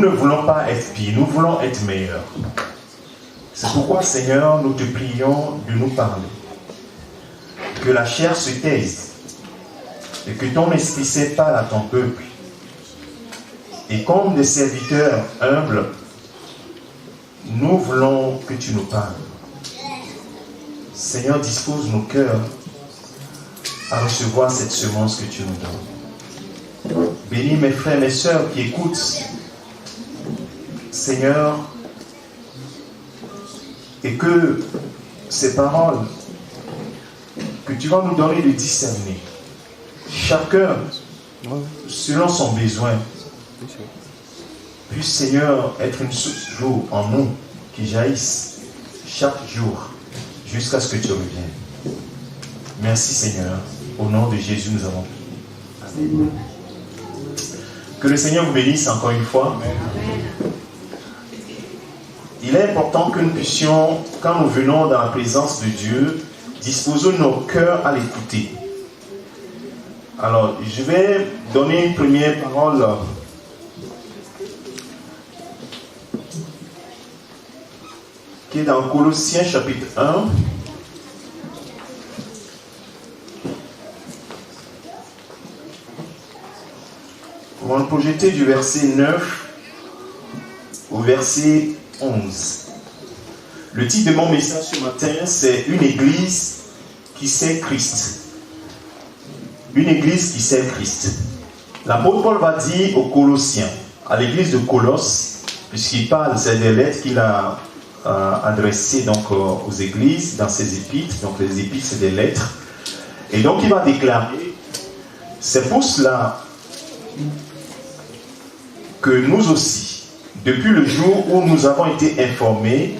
ne voulons pas être pires, nous voulons être meilleurs. C'est pourquoi, Seigneur, nous te prions de nous parler. Que la chair se taise et que ton esprit sépare à ton peuple. Et comme des serviteurs humbles, nous voulons que tu nous parles. Seigneur, dispose nos cœurs à recevoir cette semence que tu nous donnes. Bénis mes frères, mes sœurs qui écoutent, Seigneur, et que ces paroles que tu vas nous donner de discerner, chacun selon son besoin, puisse, Seigneur, être une source d'eau en nous qui jaillisse chaque jour jusqu'à ce que tu reviennes. Merci, Seigneur. Au nom de Jésus, nous avons prié. Amen. Que le Seigneur vous bénisse encore une fois. Amen. Il est important que nous puissions, quand nous venons dans la présence de Dieu, disposer nos cœurs à l'écouter. Alors, je vais donner une première parole qui est dans Colossiens chapitre 1. On va le projeter du verset 9 au verset 11. Le titre de mon message ce matin, c'est une église qui sait Christ. Une église qui sait Christ. L'apôtre Paul va dire aux Colossiens, à l'église de Colosse, puisqu'il parle, c'est des lettres qu'il a adressées donc, aux églises dans ses épîtres. Donc les épîtres, c'est des lettres. Et donc il va déclarer, c'est pour cela que nous aussi, depuis le jour où nous avons été informés,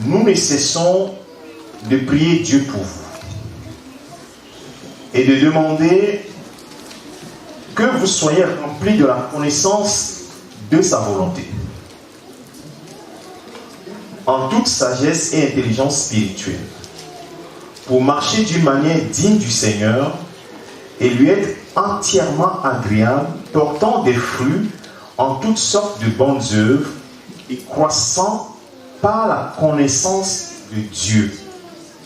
nous ne cessons de prier Dieu pour vous et de demander que vous soyez remplis de la connaissance de sa volonté, en toute sagesse et intelligence spirituelle, pour marcher d'une manière digne du Seigneur et lui être entièrement agréable, portant des fruits en toutes sortes de bonnes œuvres et croissant par la connaissance de Dieu,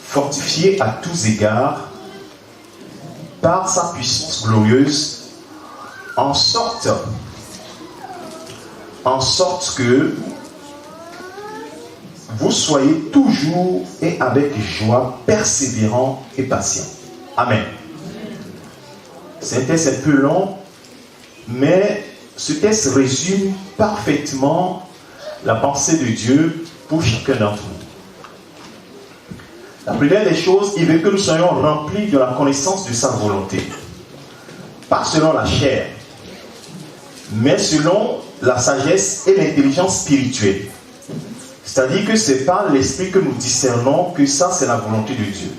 fortifié à tous égards par sa puissance glorieuse, en sorte que vous soyez toujours et avec joie, persévérants et patients. Amen. C'est un texte un peu long, mais ce texte résume parfaitement la pensée de Dieu pour chacun d'entre nous. La première des choses, il veut que nous soyons remplis de la connaissance de sa volonté. Pas selon la chair, mais selon la sagesse et l'intelligence spirituelle. C'est-à-dire que c'est par l'esprit que nous discernons que ça, c'est la volonté de Dieu.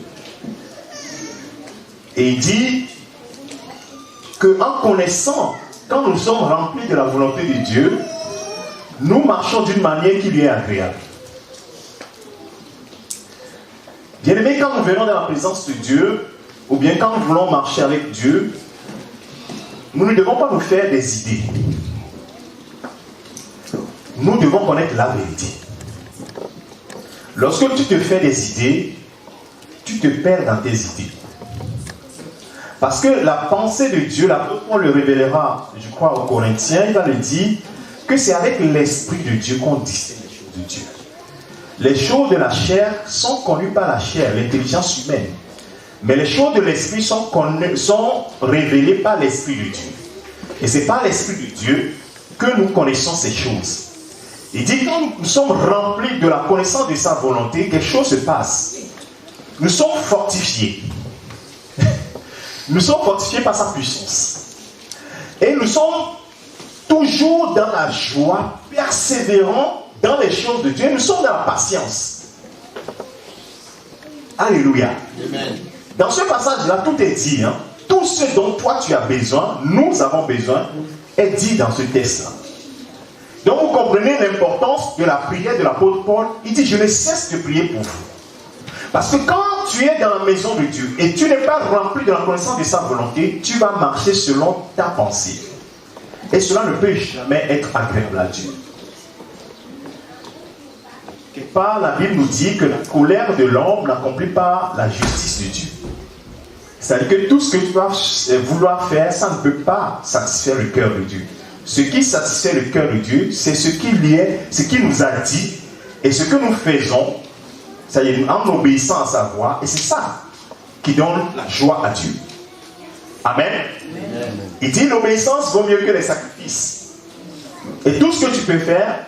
Et il dit qu'en connaissant, quand nous sommes remplis de la volonté de Dieu, nous marchons d'une manière qui lui est agréable. Bien aimé, quand nous venons dans la présence de Dieu, ou bien quand nous voulons marcher avec Dieu, nous ne devons pas nous faire des idées. Nous devons connaître la vérité. Lorsque tu te fais des idées, tu te perds dans tes idées. Parce que la pensée de Dieu, l'apôtre Paul le révélera, je crois, aux Corinthiens, il va le dire que c'est avec l'Esprit de Dieu qu'on discerne les choses de Dieu. Les choses de la chair sont connues par la chair, l'intelligence humaine. Mais les choses de l'Esprit sont révélées par l'Esprit de Dieu. Et c'est par l'Esprit de Dieu que nous connaissons ces choses. Il dit que quand nous sommes remplis de la connaissance de sa volonté, quelque chose se passe. Nous sommes fortifiés. Nous sommes fortifiés par sa puissance. Et nous sommes toujours dans la joie, persévérants dans les choses de Dieu. Nous sommes dans la patience. Alléluia. Amen. Dans ce passage-là, tout est dit. Tout ce dont toi tu as besoin, nous avons besoin, est dit dans ce texte-là. Donc vous comprenez l'importance de la prière de l'apôtre Paul. Il dit, je ne cesse de prier pour vous. Parce que quand tu es dans la maison de Dieu et tu n'es pas rempli de la connaissance de sa volonté, tu vas marcher selon ta pensée. Et cela ne peut jamais être agréable à Dieu. Quelque part, la Bible nous dit que la colère de l'homme n'accomplit pas la justice de Dieu. C'est-à-dire que tout ce que tu vas vouloir faire, ça ne peut pas satisfaire le cœur de Dieu. Ce qui satisfait le cœur de Dieu, c'est ce qu'il nous a dit et ce que nous faisons, c'est-à-dire en obéissant à sa voix, et c'est ça qui donne la joie à Dieu. Amen. Amen. Il dit l'obéissance vaut mieux que les sacrifices. Et tout ce que tu peux faire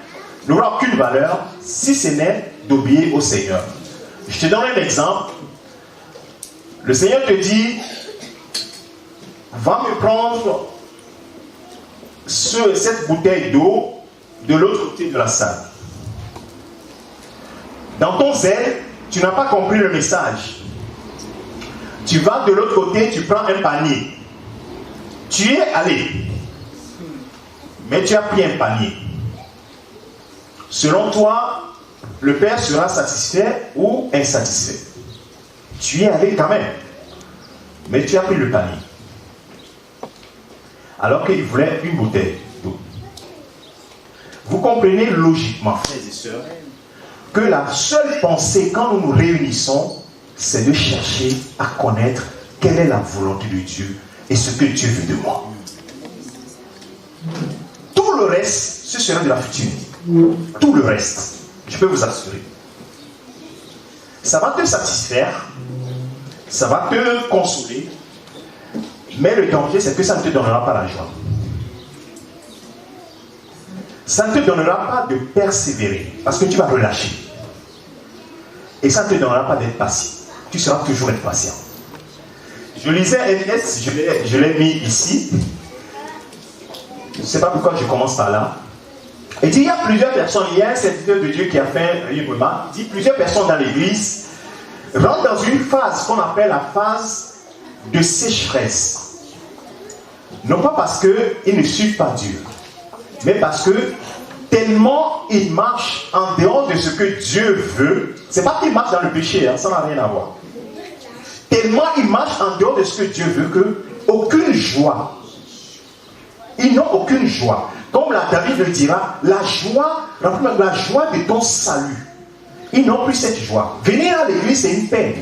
n'aura aucune valeur si ce n'est d'obéir au Seigneur. Je te donne un exemple. Le Seigneur te dit, va me prendre cette bouteille d'eau de l'autre côté de la salle. Dans ton zèle, tu n'as pas compris le message. Tu vas de l'autre côté, tu prends un panier. Tu es allé, mais tu as pris un panier. Selon toi, le Père sera satisfait ou insatisfait? Tu es allé quand même, mais tu as pris le panier. Alors qu'il voulait une bouteille d'eau. Vous comprenez logiquement, frères et sœurs, que la seule pensée quand nous nous réunissons, c'est de chercher à connaître quelle est la volonté de Dieu et ce que Dieu veut de moi. Tout le reste, ce sera de la futilité. Tout le reste, je peux vous assurer. Ça va te satisfaire, ça va te consoler, mais le danger, c'est que ça ne te donnera pas la joie. Ça ne te donnera pas de persévérer, parce que tu vas relâcher. Et ça ne te donnera pas d'être patient. Tu seras toujours impatient. Je lisais un texte, je l'ai mis ici. Je ne sais pas pourquoi je commence par là. Il dit, il y a plusieurs personnes, il y a un serviteur de Dieu qui a fait une remarque, il dit, plusieurs personnes dans l'église rentrent dans une phase qu'on appelle la phase de sécheresse. Non pas parce qu'ils ne suivent pas Dieu, mais parce que tellement ils marchent en dehors de ce que Dieu veut. C'est pas qu'ils marchent dans le péché, ça n'a rien à voir. Tellement ils marchent en dehors de ce que Dieu veut que aucune joie. Ils n'ont aucune joie. Comme la David le dira, la joie de ton salut. Ils n'ont plus cette joie. Venir à l'église, c'est une peine.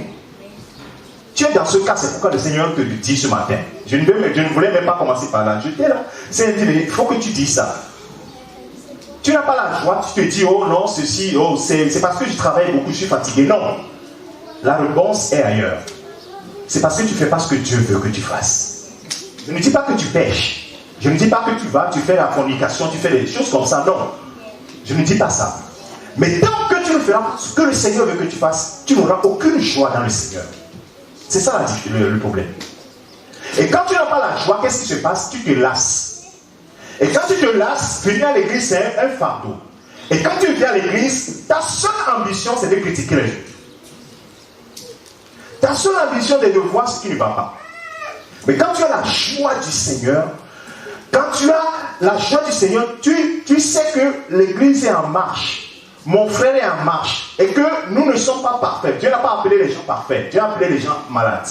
Tu es dans ce cas, c'est pourquoi le Seigneur te le dit ce matin. Je ne voulais même pas commencer par là. J'étais là. Il faut que tu dises ça. Tu n'as pas la joie, tu te dis, oh non, ceci, oh, c'est parce que je travaille beaucoup, je suis fatigué. Non. La réponse est ailleurs. C'est parce que tu ne fais pas ce que Dieu veut que tu fasses. Je ne dis pas que tu pêches. Je ne dis pas que tu fais la fornication, tu fais des choses comme ça. Non. Je ne dis pas ça. Mais tant que tu ne feras ce que le Seigneur veut que tu fasses, tu n'auras aucune joie dans le Seigneur. C'est ça le problème. Et quand tu n'as pas la joie, qu'est-ce qui se passe? Tu te lasses. Et quand tu te lasses, venir à l'église, c'est un fardeau. Et quand tu viens à l'église, ta seule ambition, c'est de critiquer les gens. Ta seule ambition, c'est de voir ce qui ne va pas. Mais quand tu as la joie du Seigneur, quand tu as la joie du Seigneur, tu sais que l'église est en marche. Mon frère est en marche. Et que nous ne sommes pas parfaits. Dieu n'a pas appelé les gens parfaits. Dieu a appelé les gens malades.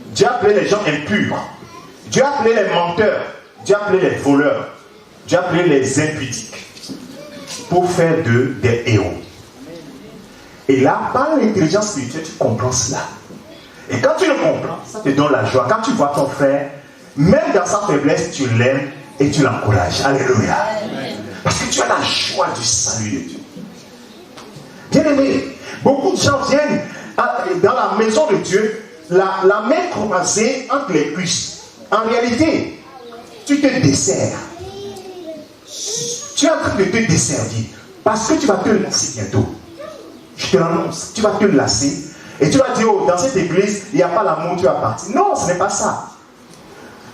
Dieu a appelé les gens impurs. Dieu a appelé les menteurs. Dieu a appelé les voleurs. Dieu a appelé les impudiques. Pour faire d'eux des héros. Et là, par l'intelligence spirituelle, tu comprends cela. Et quand tu le comprends, ça te donne la joie. Quand tu vois ton frère, même dans sa faiblesse, tu l'aimes et tu l'encourages. Alléluia. Parce que tu as la joie du salut de Dieu. Bien aimé, beaucoup de gens viennent dans la maison de Dieu, la main croisée entre les cuisses. En réalité, tu te desserres. Tu es en train de te desservir. Parce que tu vas te lasser bientôt. Je te l'annonce, tu vas te lasser. Et tu vas dire, oh, dans cette église, il n'y a pas l'amour, tu vas partir. Non, ce n'est pas ça.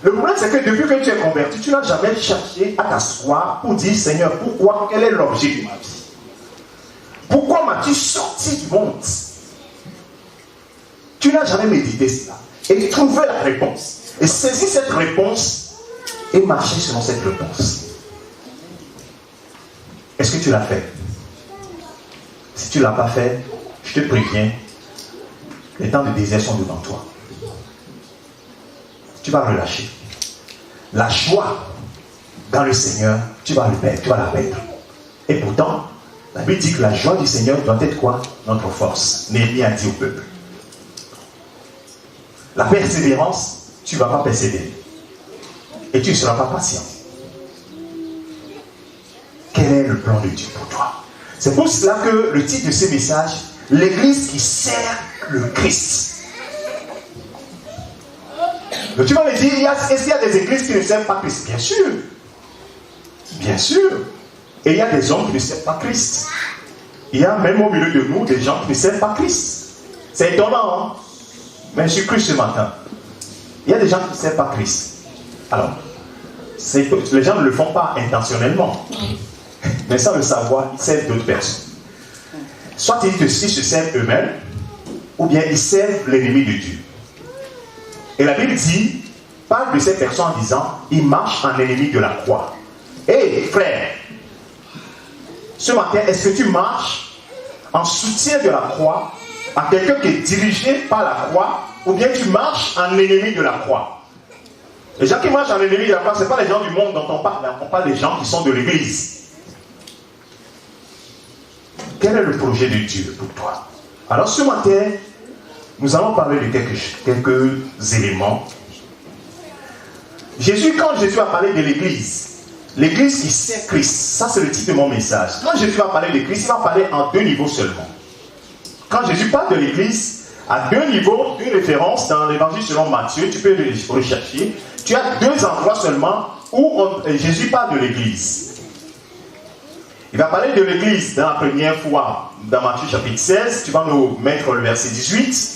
Le problème, c'est que depuis que tu es converti, tu n'as jamais cherché à t'asseoir pour dire, Seigneur, pourquoi, quel est l'objet de ma vie? Pourquoi m'as-tu sorti du monde? Tu n'as jamais médité cela. Et trouvé la réponse. Et saisir cette réponse et marcher selon cette réponse. Est-ce que tu l'as fait? Si tu ne l'as pas fait, je te préviens, les temps de désert sont devant toi. Tu vas relâcher. La joie dans le Seigneur, tu vas le perdre, tu vas la perdre. Et pourtant, la Bible dit que la joie du Seigneur doit être quoi? Notre force. Néhémie a dit au peuple. La persévérance, tu ne vas pas persévérer. Et tu ne seras pas patient. Quel est le plan de Dieu pour toi? C'est pour cela que le titre de ce message, l'église qui sert le Christ. Donc tu vas me dire, est-ce qu'il y a des églises qui ne servent pas Christ? Bien sûr. Bien sûr. Et il y a des hommes qui ne servent pas Christ. Il y a même au milieu de nous des gens qui ne servent pas Christ. C'est étonnant, hein? Mais je suis cru ce matin. Il y a des gens qui ne servent pas Christ. Alors, les gens ne le font pas intentionnellement. Mais sans le savoir, ils servent d'autres personnes. Soit ils se servent eux-mêmes, ou bien ils servent l'ennemi de Dieu. Et la Bible dit, parle de ces personnes en disant, ils marchent en ennemi de la croix. Hé, frère, ce matin, est-ce que tu marches en soutien de la croix à quelqu'un qui est dirigé par la croix, ou bien tu marches en ennemi de la croix? Les gens qui marchent en ennemi de la croix, ce n'est pas les gens du monde dont on parle, on parle des gens qui sont de l'église. Quel est le projet de Dieu pour toi? Alors ce matin, nous allons parler de quelques éléments. Quand Jésus a parlé de l'église qui sert Christ, ça c'est le titre de mon message. Quand Jésus va parler de Christ, il va parler en deux niveaux seulement. Quand Jésus parle de l'église, à deux niveaux, deux références dans l'évangile selon Matthieu, tu peux le rechercher. Tu as deux endroits seulement où Jésus parle de l'église. Il va parler de l'église dans la première fois, dans Matthieu chapitre 16, tu vas nous mettre le verset 18.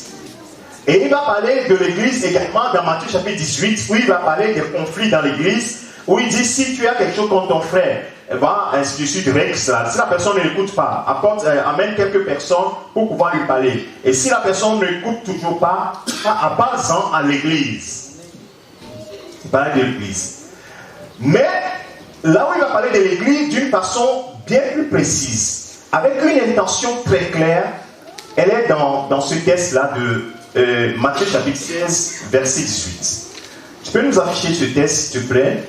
Et il va parler de l'église également dans Matthieu chapitre 18, où il va parler des conflits dans l'église, où il dit, si tu as quelque chose contre ton frère, va, ainsi de suite, règle cela. Si la personne ne l'écoute pas, amène quelques personnes pour pouvoir lui parler. Et si la personne ne l'écoute toujours pas, parle-en à l'église. Il parle de l'église. Mais, là où il va parler de l'église d'une façon bien plus précise, avec une intention très claire, elle est dans ce texte-là de Matthieu chapitre 16, verset 18. Tu peux nous afficher ce texte, s'il te plaît?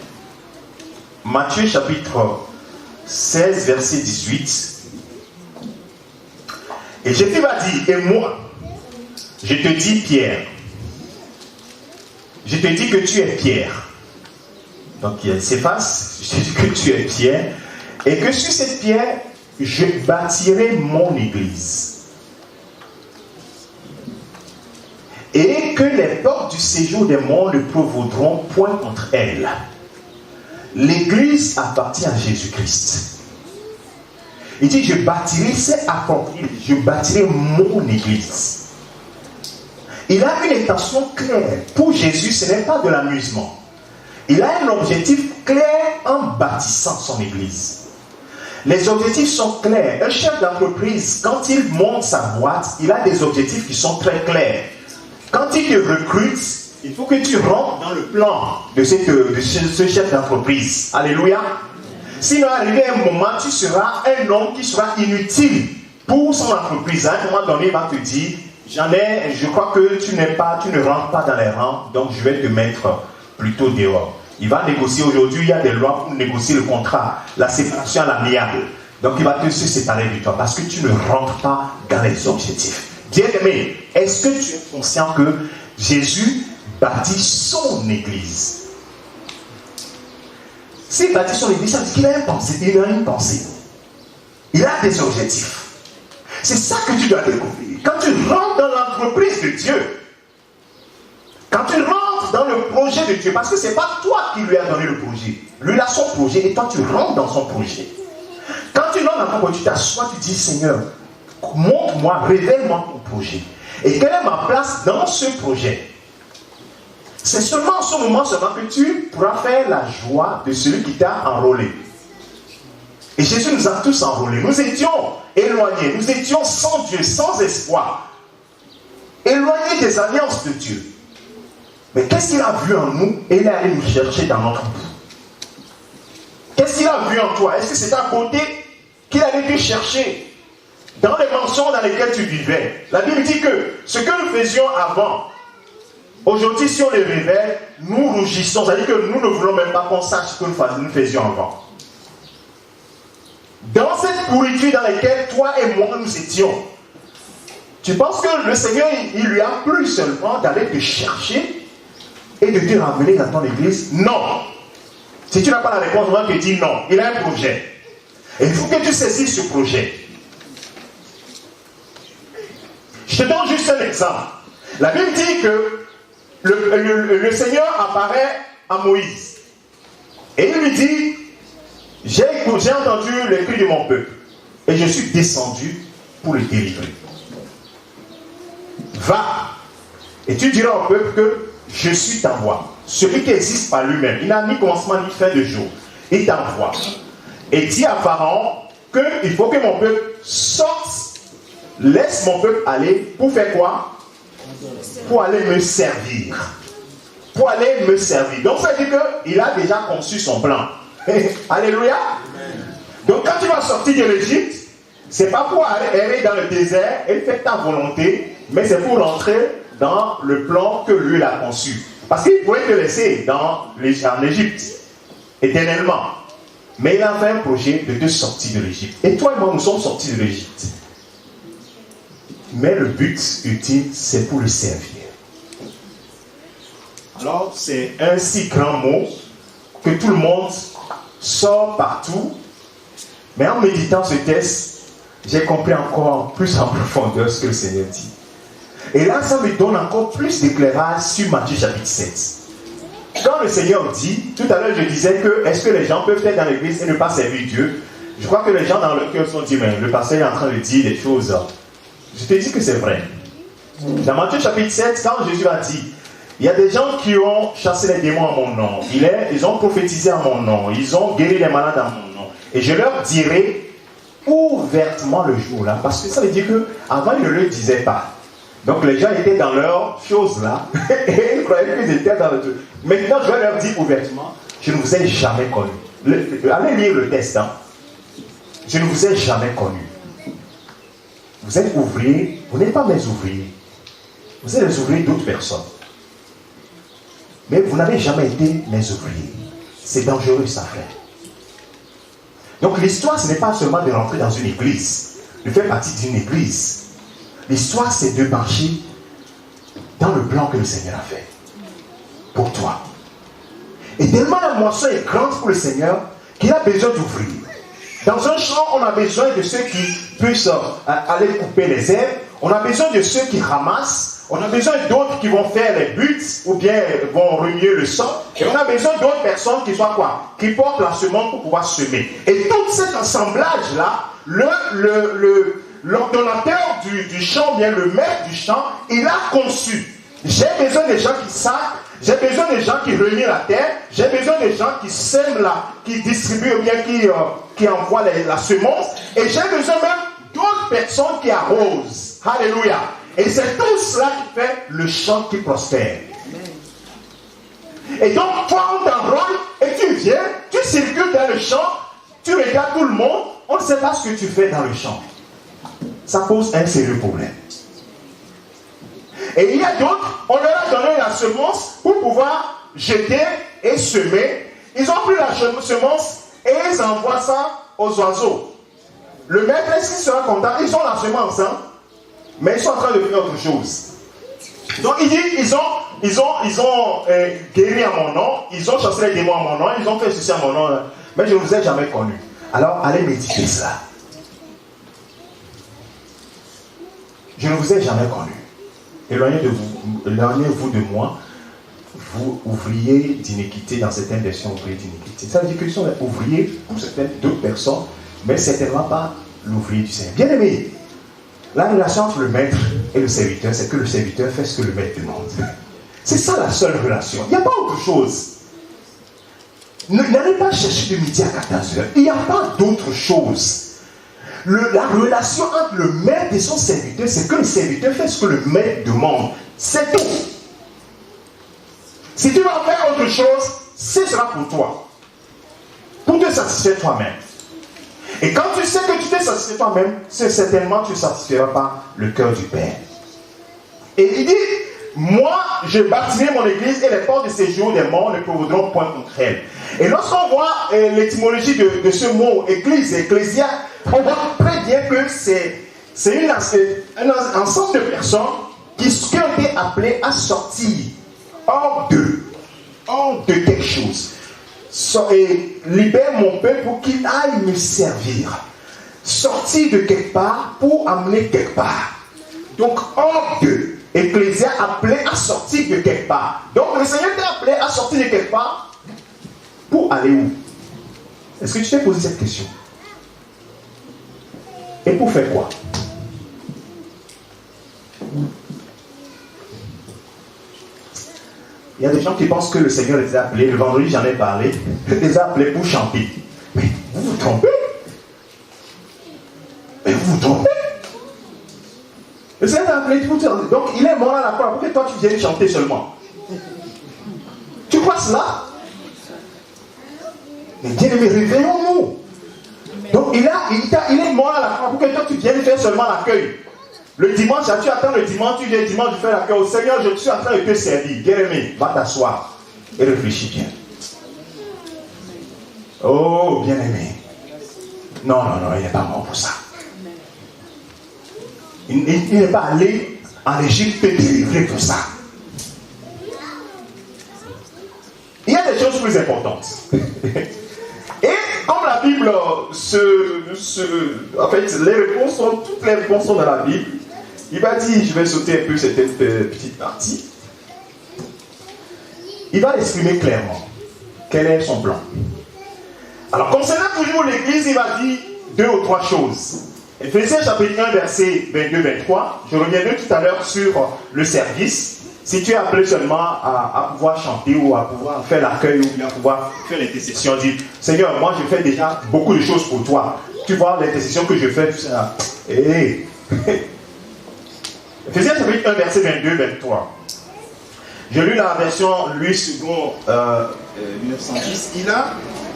Matthieu chapitre 16, verset 18. Et Jésus va dire, et moi, je te dis Pierre, je te dis que tu es Pierre. Donc il s'efface, je te dis que tu es Pierre, et que sur cette pierre, je bâtirai mon église. Et que les portes du séjour des morts ne prévaudront point contre elle. L'église appartient à Jésus-Christ. Il dit, je bâtirai, c'est approprié, je bâtirai mon église. Il a une intention claire. Pour Jésus, ce n'est pas de l'amusement. Il a un objectif clair en bâtissant son église. Les objectifs sont clairs. Un chef d'entreprise, quand il monte sa boîte, il a des objectifs qui sont très clairs. Quand il te recrute, il faut que tu rentres dans le plan de ce chef d'entreprise. Alléluia. Sinon, arrivé à un moment, tu seras un homme qui sera inutile pour son entreprise. À un moment donné, il va te dire, je crois que tu ne rentres pas dans les rangs, donc je vais te mettre plutôt dehors. Il va négocier aujourd'hui, il y a des lois pour négocier le contrat, la séparation à l'amiable. Donc il va se séparer de toi parce que tu ne rentres pas dans les objectifs. Bien-aimé, est-ce que tu es conscient que Jésus bâtit son église? S'il bâtit son église, ça veut dire qu'il a une pensée. Il a des objectifs. C'est ça que tu dois découvrir. Quand tu rentres dans l'entreprise de Dieu, quand tu rentres dans le projet de Dieu, parce que ce n'est pas toi qui lui as donné le projet. Lui, il a son projet et toi, tu rentres dans son projet. Quand tu rentres dans ton projet, tu t'assois, tu dis, Seigneur, montre-moi, révèle-moi ton projet. Et quelle est ma place dans ce projet? C'est seulement en ce moment seulement que tu pourras faire la joie de celui qui t'a enrôlé. Et Jésus nous a tous enrôlés. Nous étions éloignés, nous étions sans Dieu, sans espoir. Éloignés des alliances de Dieu. Mais qu'est-ce qu'il a vu en nous? Et il est allé nous chercher dans notre bout. Qu'est-ce qu'il a vu en toi? Est-ce que c'est à côté qu'il allait te chercher? Dans les mentions dans lesquelles tu vivais. La Bible dit que ce que nous faisions avant, Aujourd'hui, si on les révèle, nous rougissons. C'est-à-dire que nous ne voulons même pas qu'on sache ce que nous faisions avant. Dans cette pourriture dans laquelle toi et moi nous étions, tu penses que le Seigneur, il lui a plu seulement d'aller te chercher et de te ramener dans ton église? Non. Si tu n'as pas la réponse, on va te dire non. Il a un projet. Et il faut que tu saisisses ce projet. Je te donne juste un exemple. La Bible dit que le Seigneur apparaît à Moïse. Et il lui dit, j'ai entendu les cris de mon peuple. Et je suis descendu pour le délivrer. Va. Et tu diras au peuple que je suis ta voix. Celui qui existe par lui-même. Il n'a ni commencement ni fin de jour. Il t'envoie. Et dis à Pharaon qu'il faut que mon peuple sorte. Laisse mon peuple aller pour faire quoi? Pour aller me servir. Pour aller me servir. Donc ça veut dire qu'il a déjà conçu son plan. Alléluia. Donc quand tu vas sortir de l'Égypte, c'est pas pour aller errer dans le désert et faire ta volonté, mais c'est pour rentrer dans le plan que lui a conçu. Parce qu'il pouvait te laisser en Égypte, éternellement. Mais il avait un projet de te sortir de l'Égypte. Et toi et moi, nous sommes sortis de l'Égypte. Mais le but ultime, c'est pour le servir. Alors, c'est un si grand mot que tout le monde sort partout. Mais en méditant ce texte, j'ai compris encore plus en profondeur ce que le Seigneur dit. Et là, ça me donne encore plus d'éclairage sur Matthieu chapitre 7. Quand le Seigneur dit, tout à l'heure je disais que est-ce que les gens peuvent être dans l'église et ne pas servir Dieu? Je crois que les gens dans leur cœur sont dit, mais le pasteur est en train de dire des choses. Je te dis que c'est vrai. Dans Matthieu chapitre 7, quand Jésus a dit, il y a des gens qui ont chassé les démons en mon nom, ils ont prophétisé en mon nom, ils ont guéri les malades en mon nom. Et je leur dirai ouvertement le jour-là, parce que ça veut dire qu'avant ils ne le disaient pas. Donc les gens étaient dans leurs choses là, et ils croyaient qu'ils étaient dans le truc. Maintenant je vais leur dire ouvertement, je ne vous ai jamais connu. Allez lire le texte. Hein. Je ne vous ai jamais connu. Vous êtes ouvriers, vous n'êtes pas mes ouvriers. Vous êtes les ouvriers d'autres personnes. Mais vous n'avez jamais été mes ouvriers. C'est dangereux ça, frère. Donc l'histoire, ce n'est pas seulement de rentrer dans une église, de faire partie d'une église. L'histoire, c'est de marcher dans le plan que le Seigneur a fait pour toi. Et tellement la moisson est grande pour le Seigneur qu'il a besoin d'ouvrir. Dans un champ, on a besoin de ceux qui puissent aller couper les herbes. On a besoin de ceux qui ramassent. On a besoin d'autres qui vont faire les buts ou bien vont remuer le sol. Et on a besoin d'autres personnes qui soient quoi? Qui portent la semence pour pouvoir semer. Et tout cet assemblage-là, l'ordonnateur du champ, bien le maître du champ, il a conçu. J'ai besoin des gens qui savent. J'ai besoin des gens qui renient la terre. J'ai besoin des gens qui sèment qui distribuent ou bien qui envoient la semence. Et j'ai besoin même d'autres personnes qui arrosent. Alléluia. Et c'est tout cela qui fait le champ qui prospère. Et donc, toi, on t'enrôle et tu viens, tu circules dans le champ, tu regardes tout le monde, on ne sait pas ce que tu fais dans le champ. Ça pose un sérieux problème. Et il y a d'autres, on leur a donné la semence pour pouvoir jeter et semer. Ils ont pris la semence et ils envoient ça aux oiseaux. Le maître, est-ce qu'il sera content? Ils ont la semence, hein? Mais ils sont en train de faire autre chose. Donc il dit, ils ont guéri à mon nom, ils ont chassé les démons à mon nom, ils ont fait ceci à mon nom, mais je ne vous ai jamais connu. Alors allez méditer cela. Je ne vous ai jamais connu. Éloignez-vous de moi, vous ouvriers d'iniquité, dans certaines versions ouvriers d'iniquité. Ça veut dire qu'ils sont ouvriers pour certaines d'autres personnes, mais certainement pas l'ouvrier du Seigneur. Bien aimé, la relation entre le maître et le serviteur, c'est que le serviteur fait ce que le maître demande. C'est ça la seule relation. Il n'y a pas autre chose. N'allez pas chercher de midi à 14h. Il n'y a pas d'autre chose. La relation entre le maître et son serviteur, c'est que le serviteur fait ce que le maître demande. C'est tout. Si tu vas faire autre chose, ce sera pour toi. Pour te satisfaire toi-même. Et quand tu sais que tu te satisfais toi-même, c'est certainement que tu ne satisferas pas le cœur du Père. Et il dit, moi, je bâtirai mon église et les portes de séjour des morts ne prévaudront point contre elle. Et lorsqu'on voit l'étymologie de ce mot église, ecclésia, on voit très bien que c'est un ensemble de personnes qui ont été appelées à sortir hors de quelque chose. Et libère mon peuple pour qu'il aille me servir. Sortir de quelque part pour amener quelque part. Donc, hors de, ecclésia appelé à sortir de quelque part. Donc, le Seigneur t'a appelé à sortir de quelque part pour aller où? Est-ce que tu t'es posé cette question? Et pour faire quoi? Il y a des gens qui pensent que le Seigneur les a appelés, le vendredi j'en ai parlé, les a appelés pour chanter. Mais vous vous trompez. Mais vous vous trompez. Le Seigneur t'a appelé pour chanter. Donc il est mort à la croix pour que toi tu viennes chanter seulement. Tu crois cela? Mais bien aimé, réveillons-nous. Donc il est mort à la croix pour que toi tu viennes faire seulement l'accueil. Le dimanche, tu attends le dimanche, tu viens le dimanche, tu fais l'accueil. Au Seigneur, je suis en train de te servir. Bien aimé, va t'asseoir et réfléchis bien. Oh, bien aimé. Non, il n'est pas mort pour ça. Il n'est pas allé en Égypte te délivrer pour ça. Il y a des choses plus importantes. Et comme la Bible en fait, toutes les réponses sont dans la Bible. Il va dire, je vais sauter un peu cette petite partie. Il va l'exprimer clairement. Quel est son plan? Alors, concernant toujours l'Église, il va dire 2 ou 3 choses. Éphésiens chapitre 1, verset 22-23. Je reviendrai tout à l'heure sur le service. Si tu es appelé seulement à pouvoir chanter ou à pouvoir faire l'accueil ou bien à pouvoir faire l'intercession, dis, Seigneur, moi je fais déjà beaucoup de choses pour toi. Tu vois l'intercession que je fais, tout ça. Hey. Éphésiens chapitre 1, verset 22-23. Je lis la version Louis II 1910.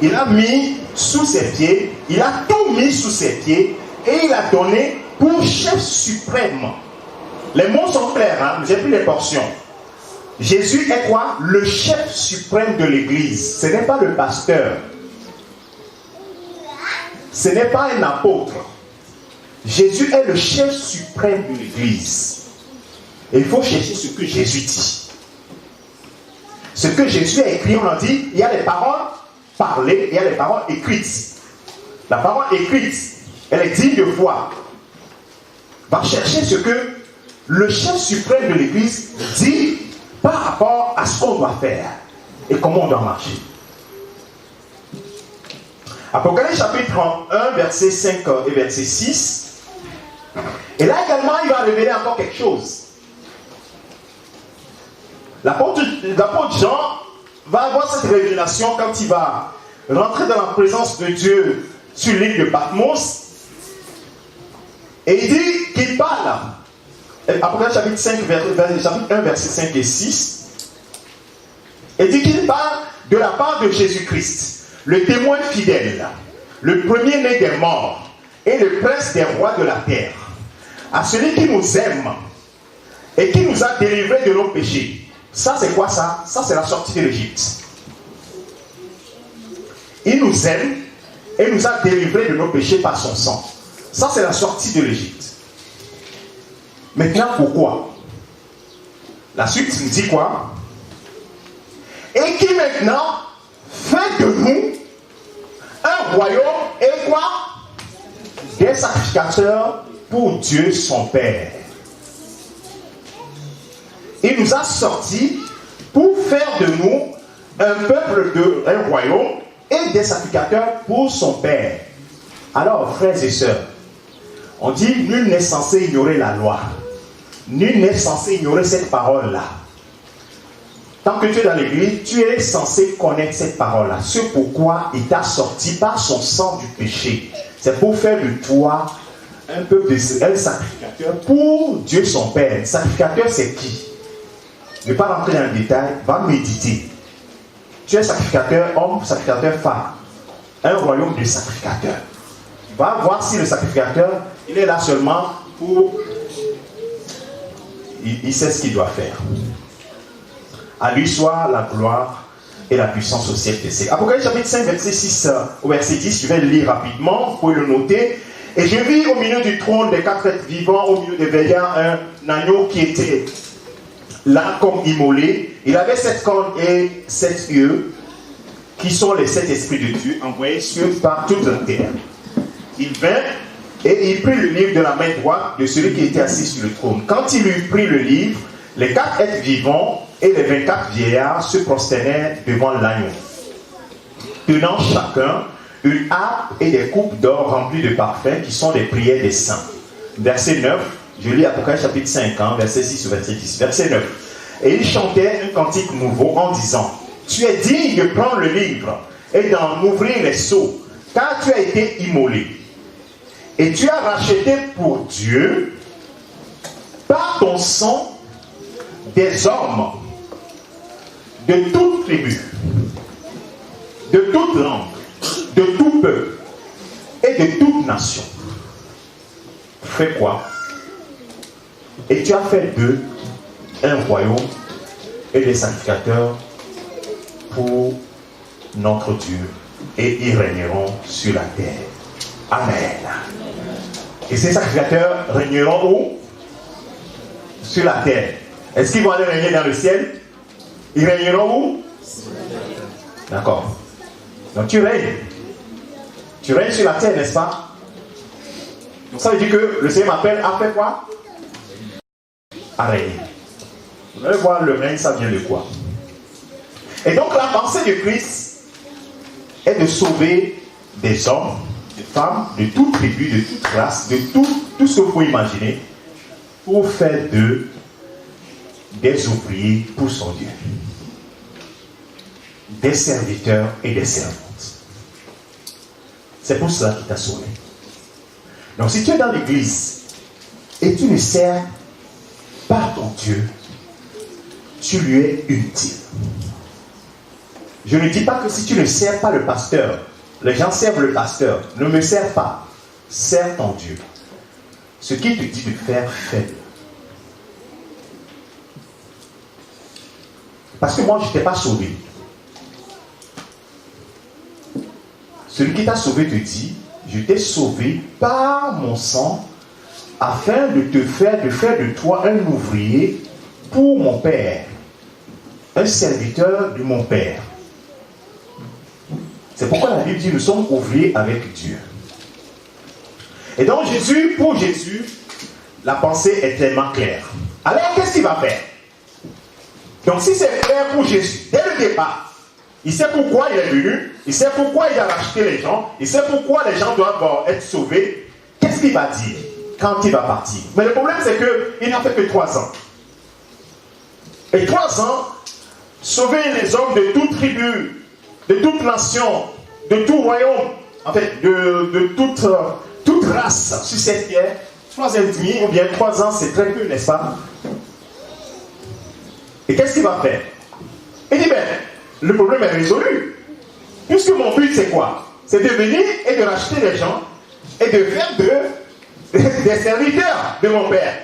Il a mis sous ses pieds, il a tout mis sous ses pieds et il a donné pour chef suprême. Les mots sont clairs, hein? J'ai pris les portions. Jésus est quoi? Le chef suprême de l'église. Ce n'est pas le pasteur. Ce n'est pas un apôtre. Jésus est le chef suprême de l'église. Et il faut chercher ce que Jésus dit. Ce que Jésus a écrit, on a dit, il y a les paroles parlées et il y a les paroles écrites. La parole écrite, elle est digne de foi. Va chercher ce que le chef suprême de l'église dit par rapport à ce qu'on doit faire et comment on doit marcher. Apocalypse chapitre 31, verset 5 et verset 6. Et là également, il va révéler encore quelque chose. L'apôtre Jean va avoir cette révélation quand il va rentrer dans la présence de Dieu sur l'île de Patmos. Et il dit qu'il parle. Apocalypse chapitre 1, verset 5 et 6. Il dit qu'il parle de la part de Jésus-Christ, le témoin fidèle, le premier-né des morts et le prince des rois de la terre, à celui qui nous aime et qui nous a délivrés de nos péchés. Ça, c'est quoi ça? Ça, c'est la sortie de l'Égypte. Il nous aime et nous a délivrés de nos péchés par son sang. Ça, c'est la sortie de l'Égypte. Maintenant, pourquoi? La suite nous dit quoi? Et qui maintenant fait de nous un royaume et quoi? Des sacrificateurs pour Dieu son Père. Il nous a sortis pour faire de nous un peuple, un royaume et des sacrificateurs pour son Père. Alors, frères et sœurs, on dit nul n'est censé ignorer la loi. Nul n'est censé ignorer cette parole-là. Tant que tu es dans l'église, tu es censé connaître cette parole-là. C'est pourquoi il t'a sorti par son sang du péché. C'est pour faire de toi un peuple, un sacrificateur pour Dieu son Père. Sacrificateur, c'est qui? Ne pas rentrer dans le détail, va méditer. Tu es sacrificateur homme, sacrificateur femme. Un royaume de sacrificateurs. Va voir si le sacrificateur, il est là seulement pour il sait ce qu'il doit faire. À lui soit la gloire et la puissance au siècle des siècles. Apocalypse chapitre 5, verset 6 au verset 10, je vais le lire rapidement, vous pouvez le noter. Et je vis au milieu du trône des 4 êtres vivants, au milieu des veillards, un agneau qui était là comme immolé. Il avait 7 cornes et 7 yeux, qui sont les 7 esprits de Dieu, envoyés par toute la terre. Il vint et il prit le livre de la main droite de celui qui était assis sur le trône. Quand il eut pris le livre, les 4 êtres vivants et les 24 vieillards se prosternèrent devant l'agneau, tenant chacun une harpe et des coupes d'or remplies de parfums qui sont les prières des saints. Verset 9, je lis Apocalypse chapitre 5, verset 6 au verset 10. Verset 9. Et il chantait un cantique nouveau en disant: tu es digne de prendre le livre et d'en ouvrir les sceaux, car tu as été immolé. Et tu as racheté pour Dieu, par ton sang, des hommes de toute tribu, de toute langue, de tout peuple et de toute nation. Fais quoi? Et tu as fait d'eux un royaume et des sacrificateurs pour notre Dieu, et ils régneront sur la terre. Amen. Et ces sacrificateurs régneront où? Sur la terre. Est-ce qu'ils vont aller régner dans le ciel? Ils régneront où? D'accord. Donc tu règnes. Tu règnes sur la terre, n'est-ce pas? Donc ça veut dire que le Seigneur m'appelle à faire quoi? À régner. Vous allez voir, le règne, ça vient de quoi? Et donc la pensée de Christ est de sauver des hommes, des femmes, de toute tribu, de toute race, de tout ce que vous pouvez imaginer, pour faire d'eux des ouvriers pour son Dieu, des serviteurs et des servantes. C'est pour cela qu'il t'a sauvé. Donc si tu es dans l'église et tu ne sers pas ton Dieu, tu lui es utile. Je ne dis pas que si tu ne sers pas le pasteur, les gens servent le pasteur, ne me sers pas, sers ton Dieu. Ce qu'il te dit de faire, fais-le. Parce que moi, je ne t'ai pas sauvé. Celui qui t'a sauvé te dit: je t'ai sauvé par mon sang, afin de faire de toi un ouvrier pour mon Père, un serviteur de mon Père. C'est pourquoi la Bible dit: nous sommes ouvriers avec Dieu. Et donc pour Jésus, la pensée est tellement claire. Alors qu'est-ce qu'il va faire? Donc si c'est clair pour Jésus, dès le départ, il sait pourquoi il est venu, il sait pourquoi il a racheté les gens, il sait pourquoi les gens doivent être sauvés. Qu'est-ce qu'il va dire quand il va partir? Mais le problème, c'est qu'il n'a fait que 3 ans. Et 3 ans, sauver les hommes de toute tribu, de toute nation, de tout royaume, en fait, de toute race sur cette terre, 3 ans et demi, ou bien 3 ans, c'est très peu, n'est-ce pas? Et qu'est-ce qu'il va faire? Il dit: le problème est résolu. Puisque mon but, c'est quoi? C'est de venir et de racheter les gens et de faire des serviteurs de mon Père.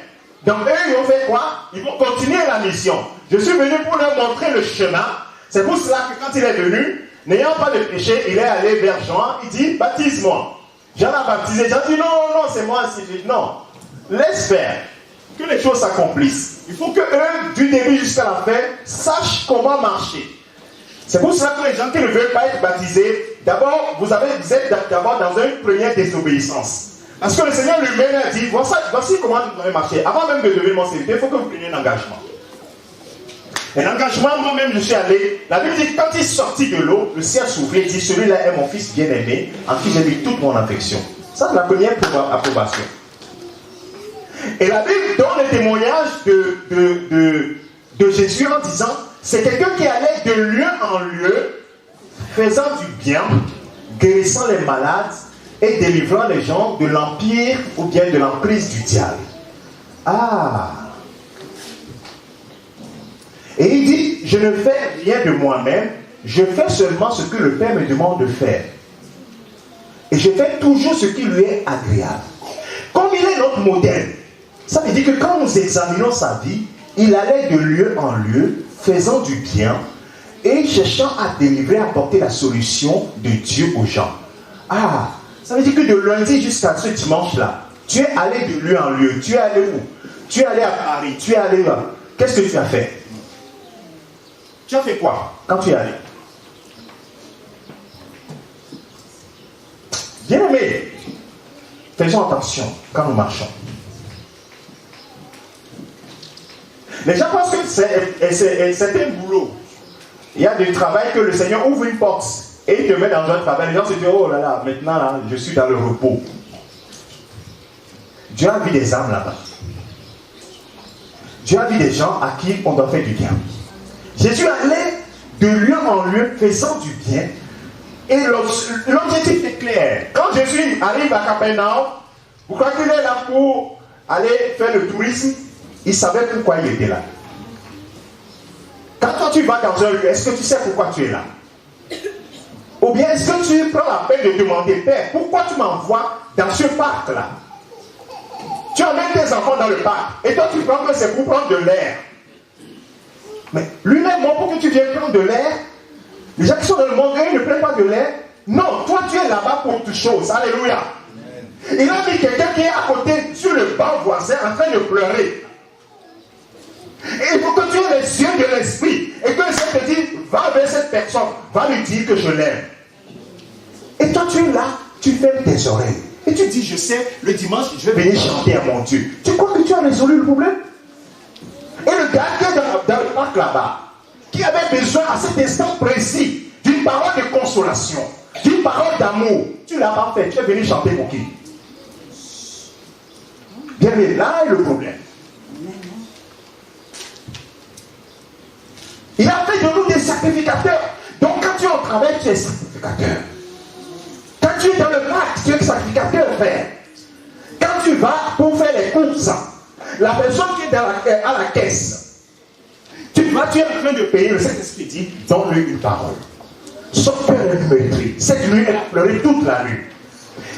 Donc eux, ils vont faire quoi? Ils vont continuer la mission. Je suis venu pour leur montrer le chemin. C'est pour cela que quand il est venu, n'ayant pas de péché, il est allé vers Jean. Il dit: baptise-moi. Jean l'a baptisé. Jean dit: non, c'est moi. Non, laisse faire. Que les choses s'accomplissent. Il faut que eux, du début jusqu'à la fin, sachent comment marcher. C'est pour cela que les gens qui ne veulent pas être baptisés, d'abord, vous êtes d'abord dans une première désobéissance. Parce que le Seigneur lui-même a dit: voici comment vous devez marcher. Avant même de devenir mon serviteur, il faut que vous preniez un engagement. Et l'engagement, moi-même, je suis allé. La Bible dit: quand il sortit de l'eau, le ciel s'ouvrit et dit: celui-là est mon fils bien-aimé, en qui j'ai mis toute mon affection. Ça, c'est la première approbation. Et la Bible donne le témoignage de Jésus en disant: c'est quelqu'un qui allait de lieu en lieu, faisant du bien, guérissant les malades et délivrant les gens de l'empire ou bien de l'emprise du diable. Ah! Et il dit: je ne fais rien de moi-même, je fais seulement ce que le Père me demande de faire. Et je fais toujours ce qui lui est agréable. Comme il est notre modèle, Ça veut dire que quand nous examinons sa vie, il allait de lieu en lieu, faisant du bien et cherchant à délivrer, à apporter la solution de Dieu aux gens. Ah, ça veut dire que de lundi jusqu'à ce dimanche-là, tu es allé de lieu en lieu. Tu es allé où? Tu es allé à Paris, tu es allé là. Qu'est-ce que tu as fait? Tu as fait quoi quand tu es allé? Bien aimé, faisons attention quand nous marchons. Les gens pensent que c'est un boulot. Il y a du travail que le Seigneur ouvre une porte et il te met dans un travail. Les gens se disent, oh là là, maintenant là, je suis dans le repos. Dieu a vu des âmes là-bas. Dieu a vu des gens à qui on doit faire du bien. Jésus allait de lieu en lieu faisant du bien. Et l'objectif est clair. Quand Jésus arrive à Capernaum, vous croyez qu'il est là pour aller faire le tourisme? Il savait pourquoi il était là. Quand toi tu vas dans un lieu, est-ce que tu sais pourquoi tu es là? Ou bien est-ce que tu prends la peine de demander, Père, pourquoi tu m'envoies dans ce parc-là? Tu amènes tes enfants dans le parc et toi tu penses que c'est pour prendre de l'air. Mais lui-même, moi, pour que tu viennes prendre de l'air, les gens qui sont dans le monde, ils ne prennent pas de l'air. Non, toi tu es là-bas pour toute chose. Alléluia. Il a mis quelqu'un qui est à côté sur le banc voisin en train de pleurer. Et il faut que tu aies les yeux de l'esprit et que ça te dit, va vers cette personne, va lui dire que je l'aime. Et toi tu es là, tu fermes tes oreilles. Et tu dis, je sais, le dimanche, je vais venir chanter à mon Dieu. Tu crois que tu as résolu le problème? Et le gars qui est dans le parc là-bas, qui avait besoin à cet instant précis d'une parole de consolation, d'une parole d'amour, tu ne l'as pas fait. Tu es venu chanter pour qui? Bien, mais là est le problème. Il a fait de nous des sacrificateurs. Donc quand tu es au travail, tu es sacrificateur. Quand tu es dans le parc, tu es sacrificateur, frère. Quand tu vas pour faire les courses, la personne qui est à la caisse, tu es en train de payer, le Saint-Esprit dit, donne-lui une parole. Son père est meurtri. Cette nuit, elle a pleuré toute la nuit.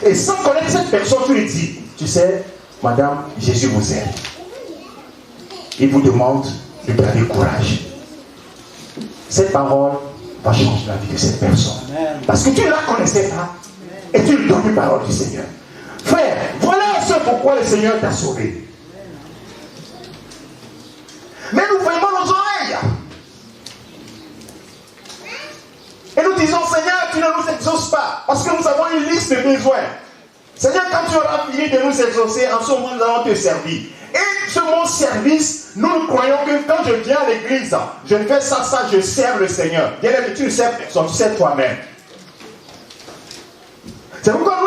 Et sans connaître cette personne, tu lui dis, tu sais, madame, Jésus vous aime. Il vous demande de garder courage. Cette parole va changer la vie de cette personne. Amen. Parce que tu ne la connaissais pas. Et tu lui donnes une parole du Seigneur. Frère, voilà ce pourquoi le Seigneur t'a sauvé. Mais nous fermons nos oreilles. Et nous disons, Seigneur, tu ne nous exauces pas. Parce que nous avons une liste de besoins. Seigneur, quand tu auras fini de nous exaucer, en ce moment, nous allons te servir. Et ce mot service, nous croyons que quand je viens à l'église, je fais ça, je sers le Seigneur. Bien aimé, tu ne sers personne, tu sers toi-même. C'est pourquoi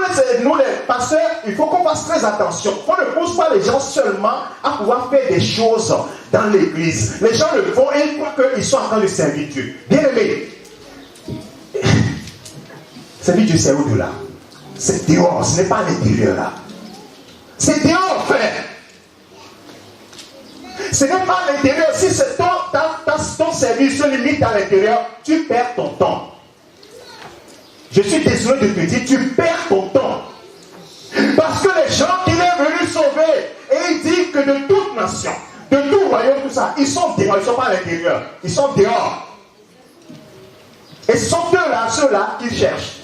nous les pasteurs, il faut qu'on fasse très attention. On ne pousse pas les gens seulement à pouvoir faire des choses dans l'église. Les gens le font et ils croient qu'ils sont en train de servir Dieu. Bien aimé, servir Dieu, c'est au-delà. C'est dehors, ce n'est pas à l'intérieur là. C'est dehors, frère. Ce n'est pas à l'intérieur. Si c'est ton service se limite à l'intérieur, tu perds ton temps. Je suis désolé de te dire, tu perds ton temps. Parce que les gens qu'il est venu sauver, et il dit que de toute nation, de tout royaume, tout ça, ils sont dehors, ils ne sont pas à l'intérieur. Ils sont dehors. Et ce sont ceux-là qui cherchent.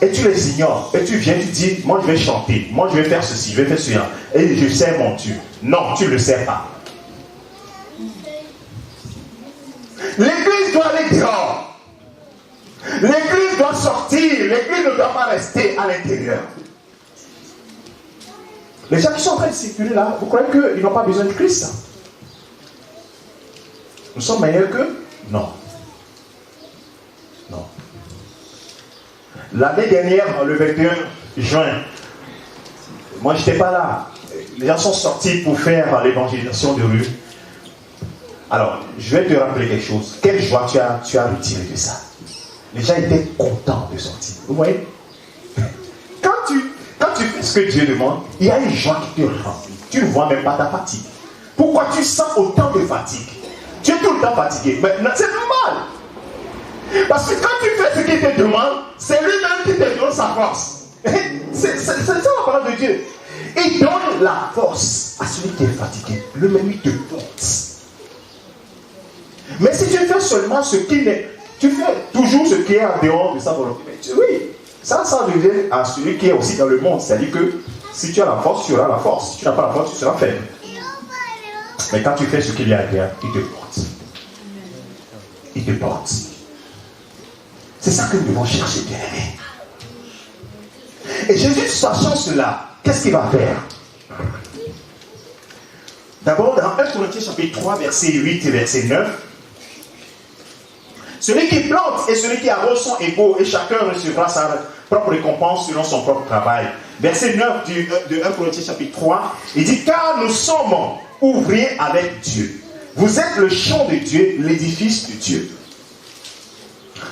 Et tu les ignores. Et tu viens, tu dis, moi je vais chanter, moi je vais faire ceci, je vais faire cela. Et je sers mon Dieu. Non, tu ne le sers pas. L'église doit aller dehors. L'église doit sortir. L'église ne doit pas rester à l'intérieur. Les gens qui sont en train de circuler là, vous croyez qu'ils n'ont pas besoin de Christ? Nous sommes meilleurs qu'eux? Non. Non. L'année dernière, le 21 juin, moi je n'étais pas là. Les gens sont sortis pour faire l'évangélisation de rue. Alors, je vais te rappeler quelque chose. Quelle joie tu as retiré de ça? Les gens étaient contents de sortir. Vous voyez? Quand tu fais ce que Dieu demande, il y a une joie qui te remplit. Tu ne vois même pas ta fatigue. Pourquoi tu sens autant de fatigue? Tu es tout le temps fatigué. Maintenant, c'est normal. Parce que quand tu fais ce qu'il te demande, c'est lui-même qui te donne sa force. C'est ça la parole de Dieu. Il donne la force à celui qui est fatigué. Le menu te porte. Mais si tu fais seulement ce qui n'est... Tu fais toujours ce qui est en dehors de sa volonté. Oui, ça revient à celui qui est aussi dans le monde. C'est-à-dire que si tu as la force, tu auras la force. Si tu n'as pas la force, tu seras faible. Mais quand tu fais ce qui lui est agréable, il te porte. Il te porte. C'est ça que nous devons chercher, bien-aimés. Et Jésus, sachant cela, qu'est-ce qu'il va faire? D'abord, dans 1 Corinthiens chapitre 3, verset 8 et verset 9, celui qui plante et celui qui arrose sont égaux, et chacun recevra sa propre récompense selon son propre travail. Verset 9 de 1 Corinthiens chapitre 3, il dit, car nous sommes ouvriers avec Dieu. Vous êtes le champ de Dieu, l'édifice de Dieu.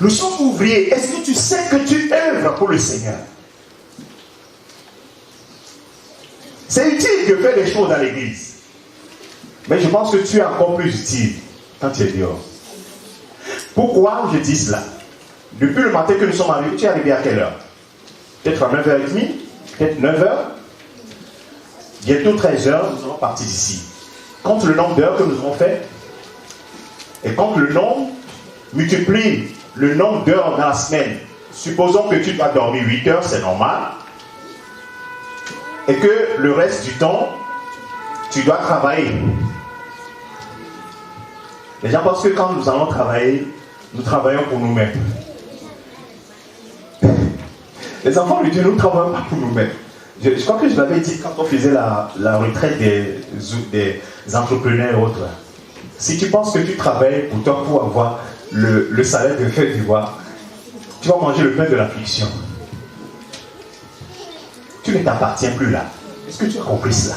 Nous sommes ouvriers. Est-ce que tu sais que tu œuvres pour le Seigneur? C'est utile de faire des choses dans l'église. Mais je pense que tu es encore plus utile quand tu es dehors. Pourquoi je dis cela? Depuis le matin que nous sommes arrivés, tu es arrivé à quelle heure? Peut-être à 9h30, peut-être 9h. Bientôt 13h, nous allons partir d'ici. Compte le nombre d'heures que nous avons fait. Et compte le nombre, multiplie le nombre d'heures dans la semaine. Supposons que tu dois dormir 8 heures, c'est normal. Et que le reste du temps, tu dois travailler. Les gens pensent que quand nous allons travailler, nous travaillons pour nous-mêmes. Les enfants de Dieu, nous ne travaillons pas pour nous-mêmes. Je crois que je l'avais dit quand on faisait la retraite des entrepreneurs et autres. Si tu penses que tu travailles pour toi pour avoir le salaire de Côte d'Ivoire, tu vas manger le pain de l'affliction. Tu ne t'appartiens plus là. Est-ce que tu as compris cela?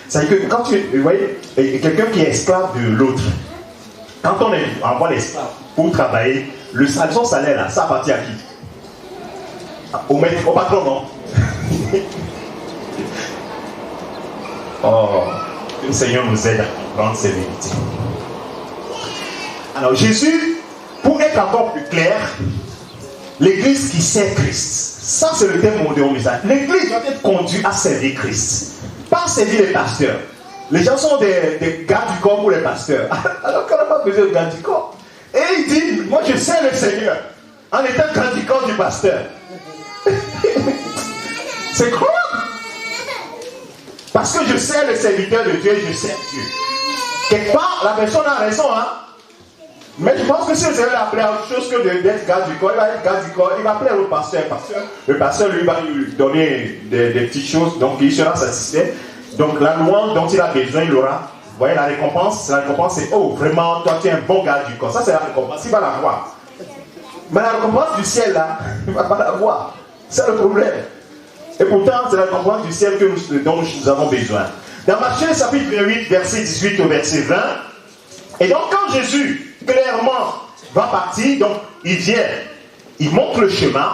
C'est-à-dire que quand vous voyez, quelqu'un qui est esclave de l'autre, quand on envoie l'esclave pour travailler, son salaire là, ça appartient à qui? Au maître, au patron, non? Oh, que le Seigneur nous aide à comprendre ces vérités. Alors Jésus, pour être encore plus clair, l'église qui sert Christ, ça c'est le thème de mon message. L'église doit être conduite à servir Christ, pas servir les pasteurs. Les gens sont des gars du corps pour les pasteurs, alors qu'on n'a pas besoin de gars du corps. Et il dit, moi je sers le Seigneur en étant gars du corps du pasteur. C'est quoi? Parce que je sers le serviteur de Dieu et je sers Dieu. Quelque part, la personne a raison, hein? Mais je pense que si le Seigneur a appelé à autre chose que d'être gars du corps, il va être gars du corps, il va appeler au pasteur. Le pasteur lui va lui donner des petites choses, donc il sera satisfait. Donc la louange dont il a besoin, il l'aura. Vous voyez, la récompense c'est, oh vraiment, toi tu es un bon gars du corps. Ça c'est la récompense, il va la voir. Mais la récompense du ciel là, il ne va pas la voir. C'est le problème. Et pourtant, c'est la récompense du ciel dont nous avons besoin. Dans Matthieu chapitre 8, verset 18 au verset 20, et donc quand Jésus clairement va partir, donc il vient, il montre le chemin,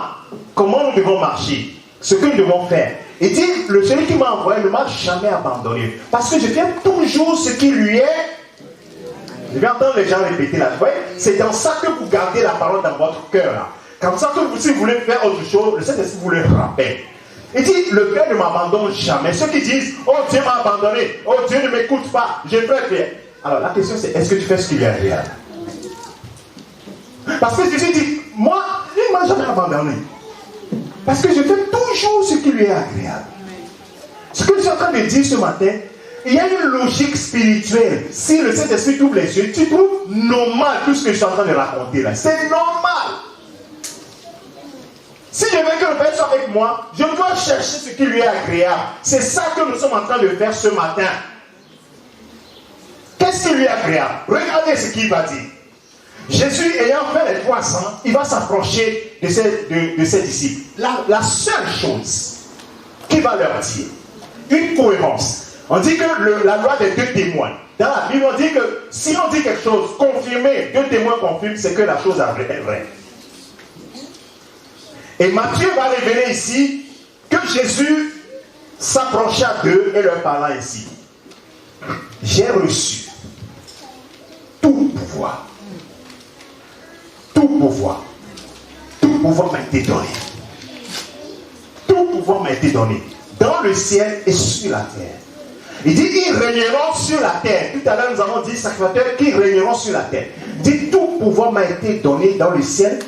comment nous devons marcher, ce que nous devons faire. Il dit, celui qui m'a envoyé ne m'a jamais abandonné, parce que je fais toujours ce qui lui est. Je vais entendre les gens répéter là. C'est dans ça que vous gardez la parole dans votre cœur là. Comme ça que si vous voulez faire autre chose, le Saint-Esprit vous le rappelle. Il dit, le Père ne m'abandonne jamais. Ceux qui disent, oh Dieu m'a abandonné, oh Dieu ne m'écoute pas, je fais bien. Alors la question c'est, est-ce que tu fais ce qui lui est agréable? Parce que Jésus dit, moi, il ne m'a jamais abandonné. Parce que je fais toujours ce qui lui est agréable. Ce que je suis en train de dire ce matin, il y a une logique spirituelle. Si le Saint-Esprit t'ouvre les yeux, tu trouves normal tout ce que je suis en train de raconter là. C'est normal. Si je veux que le Père soit avec moi, je dois chercher ce qui lui est agréable. C'est ça que nous sommes en train de faire ce matin. Qu'est-ce qui lui est agréable? Regardez ce qu'il va dire. Jésus ayant fait les 300, il va s'approcher de ses disciples. La seule chose qu'il va leur dire, une cohérence. On dit que la loi des deux témoins. Dans la Bible, on dit que si on dit quelque chose confirmé, deux témoins confirment, c'est que la chose est vraie. Et Matthieu va révéler ici que Jésus s'approcha d'eux et leur parla ainsi. J'ai reçu tout pouvoir. Tout pouvoir. Tout pouvoir m'a été donné. Tout pouvoir m'a été donné, dans le ciel et sur la terre. Il dit, ils régneront sur la terre. Tout à l'heure, nous avons dit, sacrificateurs qui régneront sur la terre. Il dit, tout pouvoir m'a été donné dans le ciel,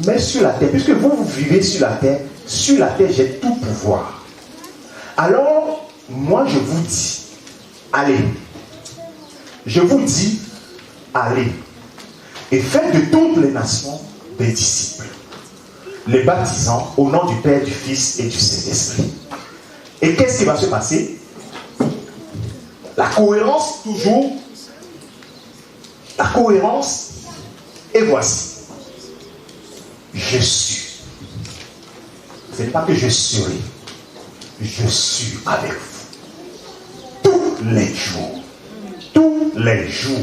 mais sur la terre. Puisque vous vivez sur la terre, j'ai tout pouvoir. Alors, moi, je vous dis, allez. Je vous dis, allez. Et faites de toutes les nations des disciples, les baptisant au nom du Père, du Fils et du Saint-Esprit. Et qu'est-ce qui va se passer? La cohérence, toujours. La cohérence. Et voici. Je suis. Ce n'est pas que je serai. Je suis avec vous. Tous les jours. Tous les jours.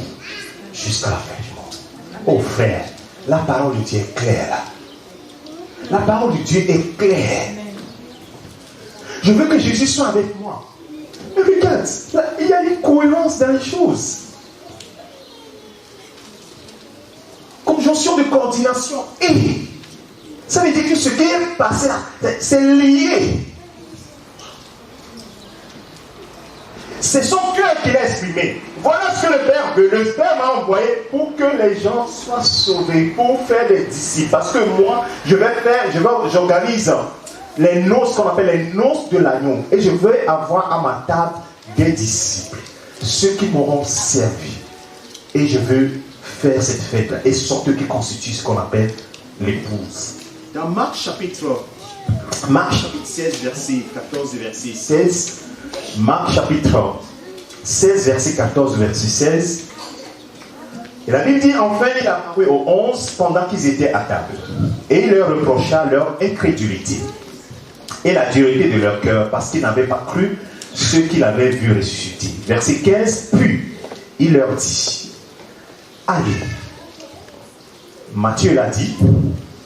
Jusqu'à la fin du monde. Oh frère, la parole de Dieu est claire. La parole de Dieu est claire. Je veux que Jésus soit avec moi. Mais regarde, là, il y a une cohérence dans les choses. Conjonction de coordination. Et ça veut dire que ce qui est passé là, c'est lié. C'est son cœur qu'il a exprimé. Voilà ce que le Père veut. Le Père m'a envoyé pour que les gens soient sauvés, pour faire des disciples. Parce que moi, j'organise les noces qu'on appelle les noces de l'agneau. Et je veux avoir à ma table des disciples. Ceux qui m'auront servi. Et je veux faire cette fête-là. Et ce sont eux qui constituent ce qu'on appelle l'épouse. Dans Marc chapitre 16, verset 14 et verset 16. Marc chapitre 16, verset 14, verset 16. Et la Bible dit, enfin il apparut aux 11 pendant qu'ils étaient à table. Et il leur reprocha leur incrédulité et la dureté de leur cœur, parce qu'ils n'avaient pas cru ceux qu'il avait vu ressusciter. Verset 15, puis il leur dit, allez. Matthieu l'a dit,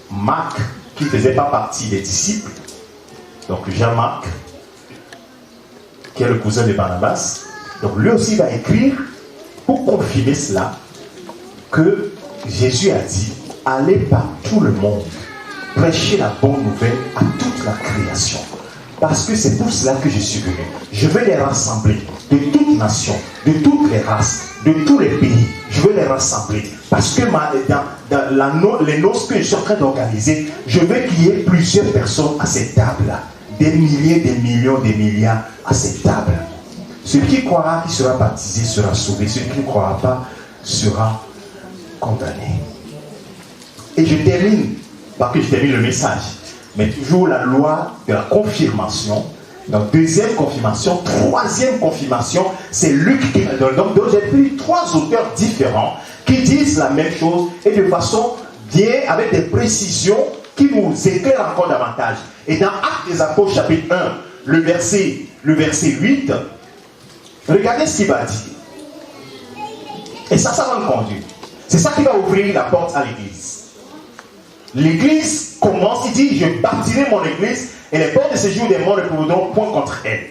Marc, qui ne faisait pas partie des disciples, donc Jean-Marc, qui est le cousin de Barnabas, donc lui aussi va écrire pour confirmer cela, que Jésus a dit, allez par tout le monde, prêcher la bonne nouvelle à toute la création. Parce que c'est pour cela que je suis venu. Je veux les rassembler de toutes nations, de toutes les races, de tous les pays. Je veux les rassembler. Parce que dans les noces que je suis en train d'organiser, je veux qu'il y ait plusieurs personnes à cette table-là. Des milliers, des millions, des milliards à cette table. Celui qui croira, qui sera baptisé, sera sauvé. Celui qui ne croira pas, sera condamné. Et je termine, pas que je termine le message, mais toujours la loi de la confirmation. Donc, deuxième confirmation, troisième confirmation, c'est Luc qui me donne. Donc, j'ai pris 3 auteurs différents qui disent la même chose et de façon bien, avec des précisions qui nous éclairent encore davantage. Et dans Actes des Apôtres, chapitre 1, le verset 8, regardez ce qu'il va dire. Et ça va me conduire. C'est ça qui va ouvrir la porte à l'église. L'église commence, il dit, je bâtirai mon église et les portes de séjour des morts ne pourront point contre elle.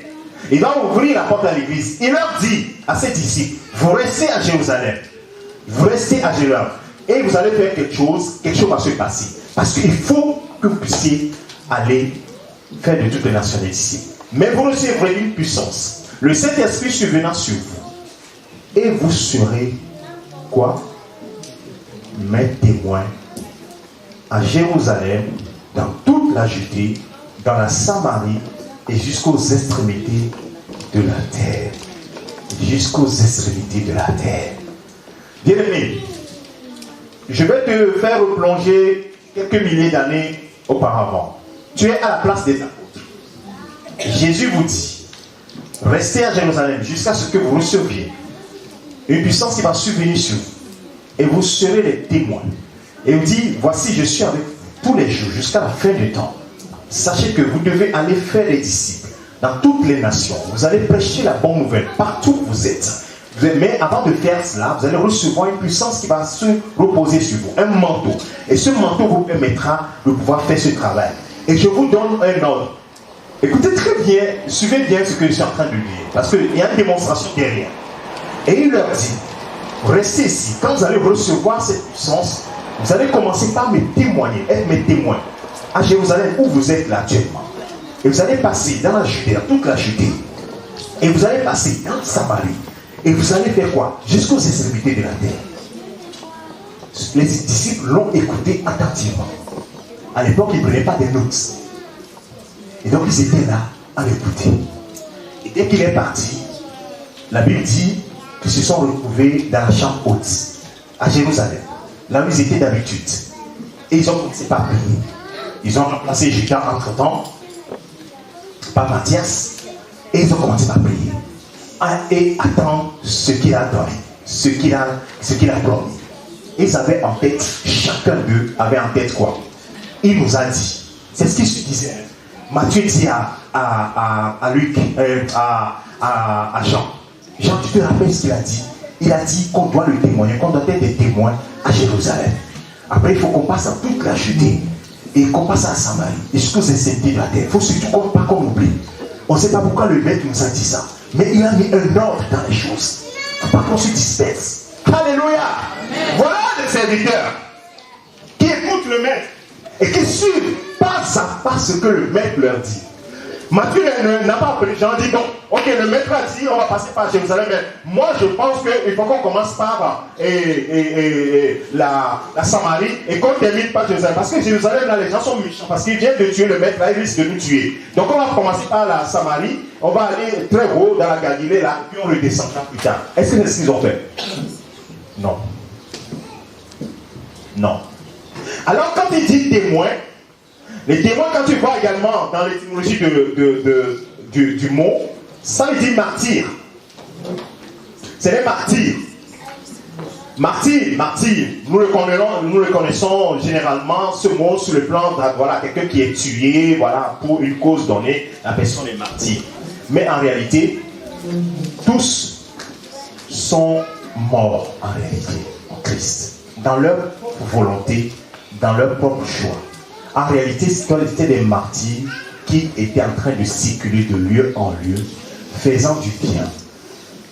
Il va ouvrir la porte à l'église. Il leur dit à ses disciples, vous restez à Jérusalem. Vous restez à Jérusalem. Et vous allez faire quelque chose va se passer. Parce qu'il faut que vous puissiez aller faire de toutes les nations des disciples. Mais vous recevrez une puissance. Le Saint-Esprit survenant sur vous. Et vous serez quoi? Mes témoins à Jérusalem, dans toute la Judée, dans la Samarie et jusqu'aux extrémités de la terre. Jusqu'aux extrémités de la terre. Bien-aimé, je vais te faire replonger quelques milliers d'années auparavant. Tu es à la place des apôtres. Jésus vous dit, restez à Jérusalem jusqu'à ce que vous receviez une puissance qui va survenir sur vous. Et vous serez les témoins. Et il dit, voici, je suis avec vous tous les jours jusqu'à la fin du temps. Sachez que vous devez aller faire des disciples dans toutes les nations. Vous allez prêcher la bonne nouvelle partout où vous êtes. Mais avant de faire cela, vous allez recevoir une puissance qui va se reposer sur vous, un manteau. Et ce manteau vous permettra de pouvoir faire ce travail. Et je vous donne un ordre. Écoutez très bien, suivez bien ce que je suis en train de dire, parce qu'il y a une démonstration derrière. Et il leur dit, restez ici. Quand vous allez recevoir cette puissance, vous allez commencer par me témoigner, être mes témoins à Jérusalem où vous êtes là actuellement. Et vous allez passer dans la Judée, dans toute la Judée. Et vous allez passer dans Samarie. Et vous allez faire quoi? Jusqu'aux extrémités de la terre. Les disciples l'ont écouté attentivement. À l'époque, ils ne prenaient pas des notes. Et donc, ils étaient là à l'écouter. Et dès qu'il est parti, la Bible dit qu'ils se sont retrouvés dans la chambre haute, à Jérusalem, là où ils étaient d'habitude. Et ils ont commencé par prier. Ils ont remplacé Judas entre-temps par Matthias. Et ils ont commencé par prier. Et attendre ce qu'il a donné, ce qu'il a promis. Ils avaient en tête, chacun d'eux avait en tête quoi? Il nous a dit, c'est ce qu'il se disait. Matthieu dit à Luc, à Jean. Jean, tu te rappelles ce qu'il a dit? Il a dit qu'on doit le témoigner, qu'on doit être des témoins à Jérusalem. Après, il faut qu'on passe à toute la Judée et qu'on passe à Samarie et jusqu'aux extrémités de la terre. Il faut surtout pas qu'on oublie. On ne sait pas pourquoi le maître nous a dit ça, mais il a mis un ordre dans les choses. Il ne faut pas qu'on se disperse. Alléluia. Amen. Voilà des serviteurs qui écoutent le maître et qui suivent pas à pas ce que le maître leur dit. Matthieu n'a pas appelé Jean, dit donc, ok, le maître a dit, on va passer par Jérusalem, mais moi je pense qu'il faut qu'on commence par la Samarie et qu'on termine par Jérusalem. Parce que Jérusalem, là, les gens sont méchants, parce qu'ils viennent de tuer le maître, là, ils risquent de nous tuer. Donc on va commencer par la Samarie, on va aller très haut dans la Galilée, là, et puis on redescendra plus tard. Est-ce que c'est ce qu'ils ont fait? Non. Non. Alors quand il dit témoin, les témoins, quand tu vois également dans l'étymologie du mot, ça veut dire martyr. C'est les martyrs. Martyr. Nous le connaissons généralement, ce mot sur le plan de voilà, quelqu'un qui est tué, voilà, pour une cause donnée, la personne est martyr. Mais en réalité, tous sont morts en réalité en Christ, dans leur volonté, dans leur propre choix. En réalité, c'était des martyrs qui étaient en train de circuler de lieu en lieu, faisant du bien,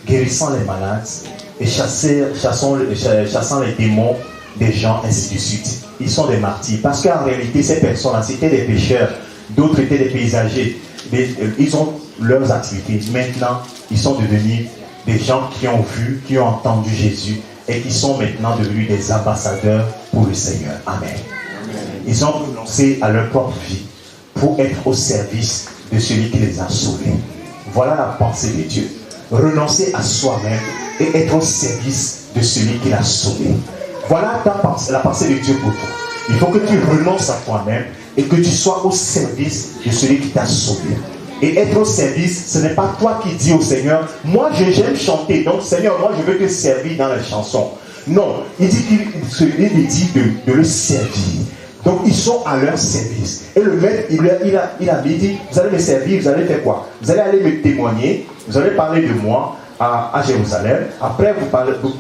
guérissant les malades et chassant les démons des gens, ainsi de suite. Ils sont des martyrs parce qu'en réalité, ces personnes-là, c'était des pêcheurs, d'autres étaient des paysagers. Ils ont leurs activités. Maintenant, ils sont devenus des gens qui ont vu, qui ont entendu Jésus et qui sont maintenant devenus des ambassadeurs pour le Seigneur. Amen. Ils ont renoncé à leur propre vie pour être au service de celui qui les a sauvés. Voilà la pensée de Dieu. Renoncer à soi-même et être au service de celui qui l'a sauvé. Voilà la pensée de Dieu pour toi. Il faut que tu renonces à toi-même et que tu sois au service de celui qui t'a sauvé. Et être au service, ce n'est pas toi qui dis au Seigneur, moi j'aime chanter, donc Seigneur, moi je veux te servir dans les chansons. Non, il dit de le servir. Donc ils sont à leur service. Et le maître, il a dit, vous allez me servir, vous allez faire quoi? Vous allez aller me témoigner, vous allez parler de moi à Jérusalem. Après,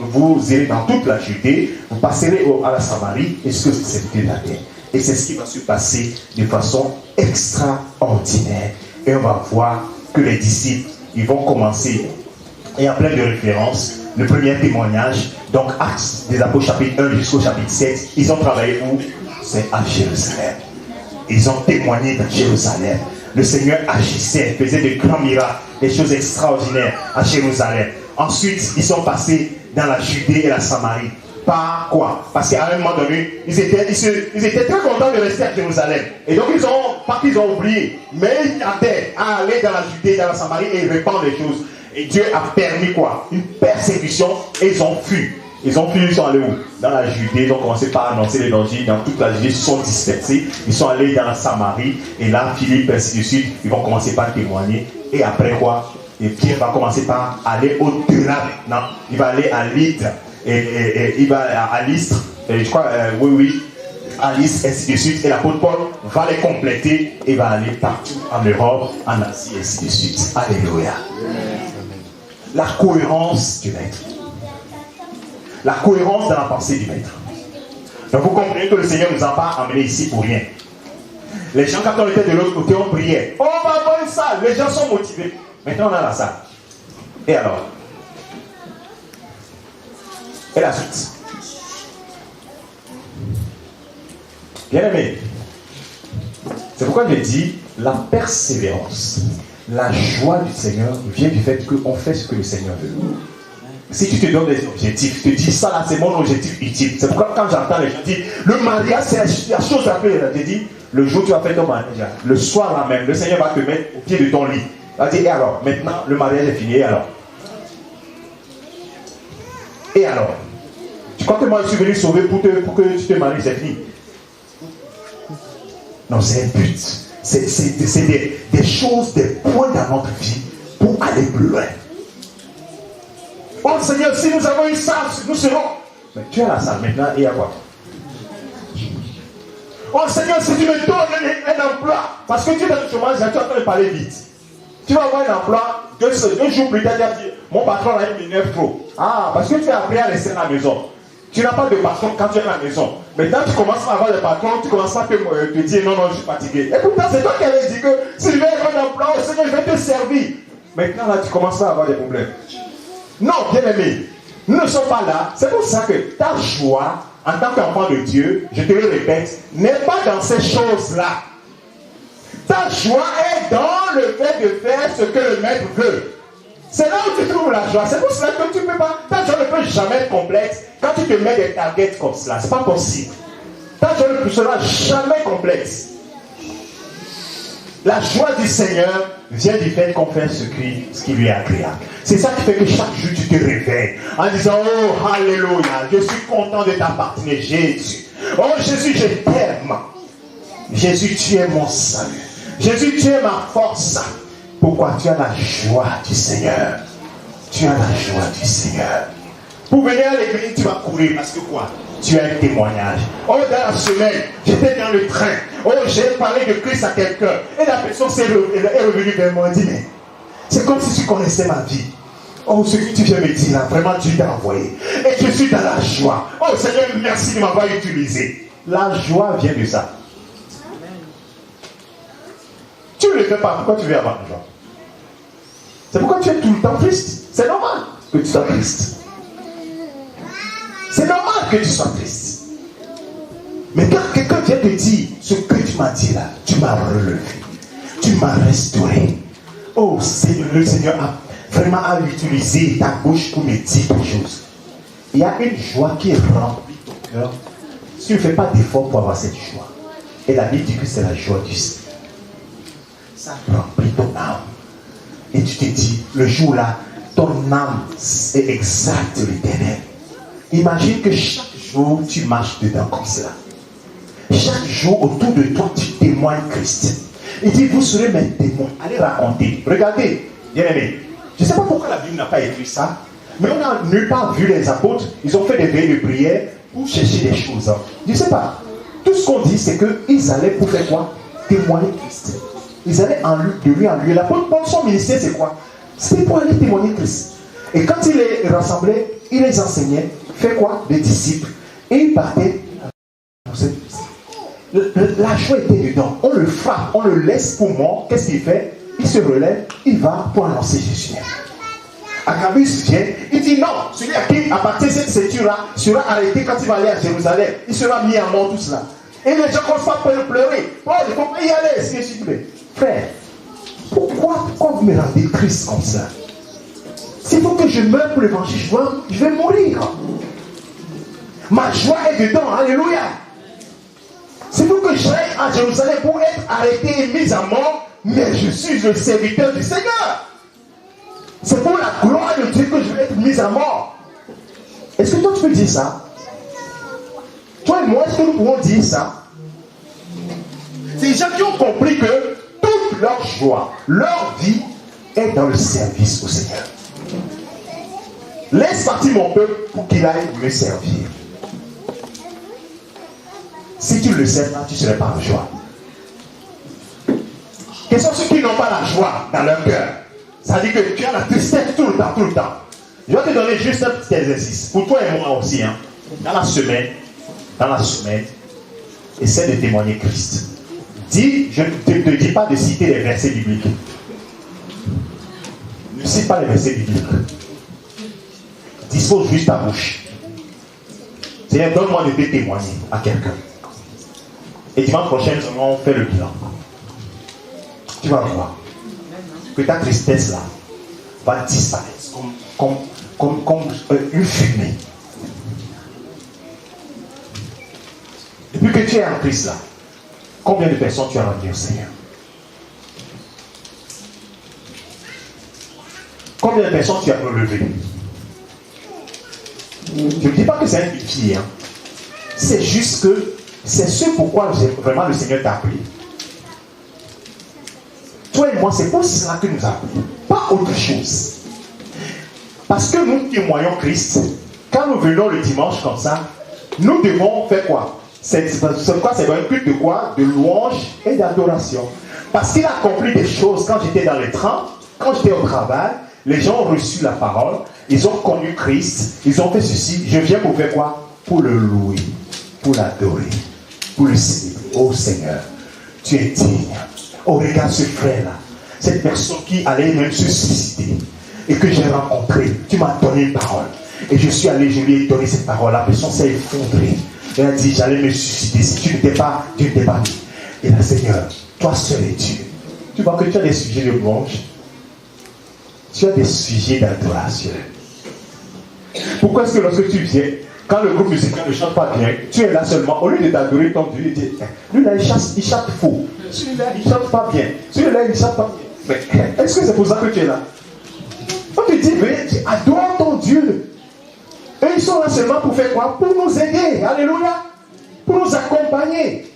vous irez dans toute la Judée, vous passerez à la Samarie, et ce que c'est de la terre. Et c'est ce qui va se passer de façon extraordinaire. Et on va voir que les disciples, ils vont commencer. Il y a plein de références. Le premier témoignage, donc Actes des Apôtres chapitre 1 jusqu'au chapitre 7, ils ont travaillé où? C'est à Jérusalem. Ils ont témoigné dans Jérusalem. Le Seigneur agissait, faisait de grands miracles, des choses extraordinaires à Jérusalem. Ensuite, ils sont passés dans la Judée et la Samarie. Par quoi? Parce qu'à un moment donné, ils étaient très contents de rester à Jérusalem. Et donc, pas qu'ils ont oublié, mais ils attendaient à aller dans la Judée, dans la Samarie et répandre les choses. Et Dieu a permis quoi? Une persécution et ils ont fui. Ils sont allés où? Dans la Judée, ils ont commencé par annoncer l'évangile dans toute la Judée, ils se sont dispersés, ils sont allés dans la Samarie, et là, Philippe, ainsi de suite, ils vont commencer par témoigner, et après quoi? Et Pierre va commencer par aller au-delà maintenant, il va aller à Lydre, et il va à Lystre, et je crois, à Lystre, ainsi de suite, et l'apôtre Paul va les compléter, et va aller partout en Europe, en Asie, ainsi de suite. Alléluia. La cohérence du maître. La cohérence dans la pensée du maître. Donc vous comprenez que le Seigneur ne nous a pas amenés ici pour rien. Les gens, quand on était de l'autre côté, on priait. Oh, on va avoir une salle. Les gens sont motivés. Maintenant, on a la salle. Et alors? Et la suite? Bien aimé. C'est pourquoi je dis, la persévérance, la joie du Seigneur vient du fait qu'on fait ce que le Seigneur veut. Si tu te donnes des objectifs, tu te dis ça là c'est mon objectif ultime. C'est pourquoi quand j'entends les gens dire le mariage c'est la chose à faire, je dis le jour où tu vas faire ton mariage, le soir là même, le Seigneur va te mettre au pied de ton lit. Il va dire et alors, maintenant le mariage est fini, et alors? Et alors? Tu crois que moi je suis venu sauver pour que tu te maries, c'est fini? Non, c'est un but. C'est des choses, des points dans notre vie pour aller plus loin. Oh Seigneur, si nous avons une salle, nous serons. Mais tu as la salle maintenant et à quoi? Oh Seigneur, si tu me donnes un emploi, parce que tu es dans le chômage, tu es en train de parler vite. Tu vas avoir un emploi, 2 jours plus tard, tu vas dire, mon patron là, il m'énerve trop. Ah, parce que tu as appris à rester à la maison. Tu n'as pas de patron quand tu es à la maison. Maintenant, tu commences à avoir des patrons, tu commences à te dire non, je suis fatigué. Et pourtant, c'est toi qui avais dit que si je vais avoir un emploi, oh Seigneur, je vais te servir. Maintenant, là, tu commences à avoir des problèmes. Non, bien aimé, nous ne sommes pas là. C'est pour ça que ta joie, en tant qu'enfant de Dieu, je te le répète, n'est pas dans ces choses-là. Ta joie est dans le fait de faire ce que le maître veut. C'est là où tu trouves la joie. C'est pour cela que tu ne peux pas. Ta joie ne peut jamais être complète quand tu te mets des targets comme cela. Ce n'est pas possible. Ta joie ne sera jamais complète. La joie du Seigneur vient du fait qu'on fait ce qui lui est agréable. C'est ça qui fait que chaque jour tu te réveilles en disant oh alléluia, je suis content de t'appartenir Jésus. Oh Jésus, je t'aime. Jésus, tu es mon salut. Jésus, tu es ma force. Pourquoi? Tu as la joie du Seigneur. Tu as la joie du Seigneur. Pour venir à l'église, tu vas courir parce que quoi? Tu as un témoignage. Oh, dans la semaine, j'étais dans le train. Oh, j'ai parlé de Christ à quelqu'un. Et la personne est revenue vers moi et dit, mais c'est comme si tu connaissais ma vie. Oh, ce que tu viens me dire là, vraiment Dieu t'a envoyé. Et je suis dans la joie. Oh Seigneur, merci de m'avoir utilisé. La joie vient de ça. Tu ne le fais pas, pourquoi tu veux avoir la joie? C'est pourquoi tu es tout le temps triste. C'est normal que tu sois triste. C'est normal que tu sois triste. Mais quand quelqu'un vient te dire ce que tu m'as dit là, tu m'as relevé, tu m'as restauré. Oh Seigneur, le Seigneur a vraiment utilisé ta bouche pour me dire des choses. Il y a une joie qui remplit ton cœur. Tu ne fais pas d'effort pour avoir cette joie. Et la Bible dit que c'est la joie du Seigneur. Ça remplit ton âme. Et tu te dis, le jour là, ton âme est exacte l'Éternel. Imagine que chaque jour, tu marches dedans comme cela. Chaque jour, autour de toi, tu témoignes Christ. Il dit, vous serez mes témoins. Allez raconter. Regardez, bien aimé. Je ne sais pas pourquoi la Bible n'a pas écrit ça, mais on n'a nulle part vu les apôtres. Ils ont fait des veillées de prière pour chercher des choses. Je ne sais pas. Tout ce qu'on dit, c'est qu'ils allaient pour faire quoi? Témoigner Christ. Ils allaient de lui en lieu. L'apôtre Paul, son ministère, c'est quoi? C'était pour aller témoigner Christ. Et quand il les rassemblait, il les enseignait. Fait quoi? Des disciples. Et il partait. La joie était dedans. On le frappe, on le laisse pour mort. Qu'est-ce qu'il fait? Il se relève, il va pour annoncer Jésus. Agabus vient, il dit non, celui à qui appartient cette ceinture-là sera arrêté quand il va aller à Jérusalem. Il sera mis à mort, tout cela. Et les gens commencent à pleurer. Oh, il ne faut pas y aller, s'il vous plaît. Frère, pourquoi vous me rendez triste comme ça? S'il faut que je meure pour l'évangile, je vais mourir. Ma joie est dedans, alléluia. C'est pour que j'aille à Jérusalem pour être arrêté et mis à mort, mais je suis le serviteur du Seigneur. C'est pour la gloire de Dieu que je vais être mis à mort. Est-ce que toi tu peux dire ça? Toi et moi, est-ce que nous pouvons dire ça? C'est des gens qui ont compris que toute leur joie, leur vie est dans le service au Seigneur. Laisse partir mon peuple pour qu'il aille me servir. Si tu ne le sais pas, tu ne serais pas en joie. Quels sont ceux qui n'ont pas la joie dans leur cœur? Ça veut dire que tu as la tristesse tout le temps, tout le temps. Je vais te donner juste un petit exercice. Pour toi et moi aussi. Hein. Dans la semaine, essaie de témoigner Christ. Je ne te dis pas de citer les versets bibliques. Ne cite pas les versets bibliques. Dispose juste ta bouche. Seigneur, donne-moi de te témoigner à quelqu'un. Et dimanche prochain, nous allons faire le bilan. vas voir que ta tristesse là va disparaître comme une fumée. Depuis que tu es en Christ là, combien de personnes tu as rendues au Seigneur? Combien de personnes tu as relevées? Je ne dis pas que c'est un défi, hein. C'est juste que c'est ce pourquoi vraiment le Seigneur t'a appelé. Toi et moi, c'est pour cela que nous appelons, pas autre chose. Parce que nous témoignons Christ, quand nous venons le dimanche comme ça, nous devons faire quoi? C'est quoi? C'est un culte de quoi? De louange et d'adoration. Parce qu'il a accompli des choses quand j'étais dans le train, quand j'étais au travail, les gens ont reçu la parole, ils ont connu Christ, ils ont fait ceci. Je viens pour faire quoi? Pour le louer, pour l'adorer, pour le célébrer. Oh Seigneur, tu es digne. Oh, regarde ce frère-là, cette personne qui allait même se suicider et que j'ai rencontré. Tu m'as donné une parole. Et je suis allé, je lui ai donné cette parole. La personne s'est effondrée. Elle a dit, j'allais me suicider si tu n'étais pas mis. Et là, Seigneur, toi seul es Dieu. Tu vois que tu as des sujets de louange. Tu as des sujets d'adoration. Pourquoi est-ce que lorsque tu viens, quand le groupe musical ne chante pas bien, tu es là seulement, au lieu de t'adorer ton Dieu, tu dis, lui là, il chante faux. Celui-là, il ne chante pas bien. Celui-là, il ne chante pas bien. Mais est-ce que c'est pour ça que tu es là? On te dit, venez, adore ton Dieu. Et ils sont là seulement pour faire quoi? Pour nous aider. Alléluia. Pour nous accompagner.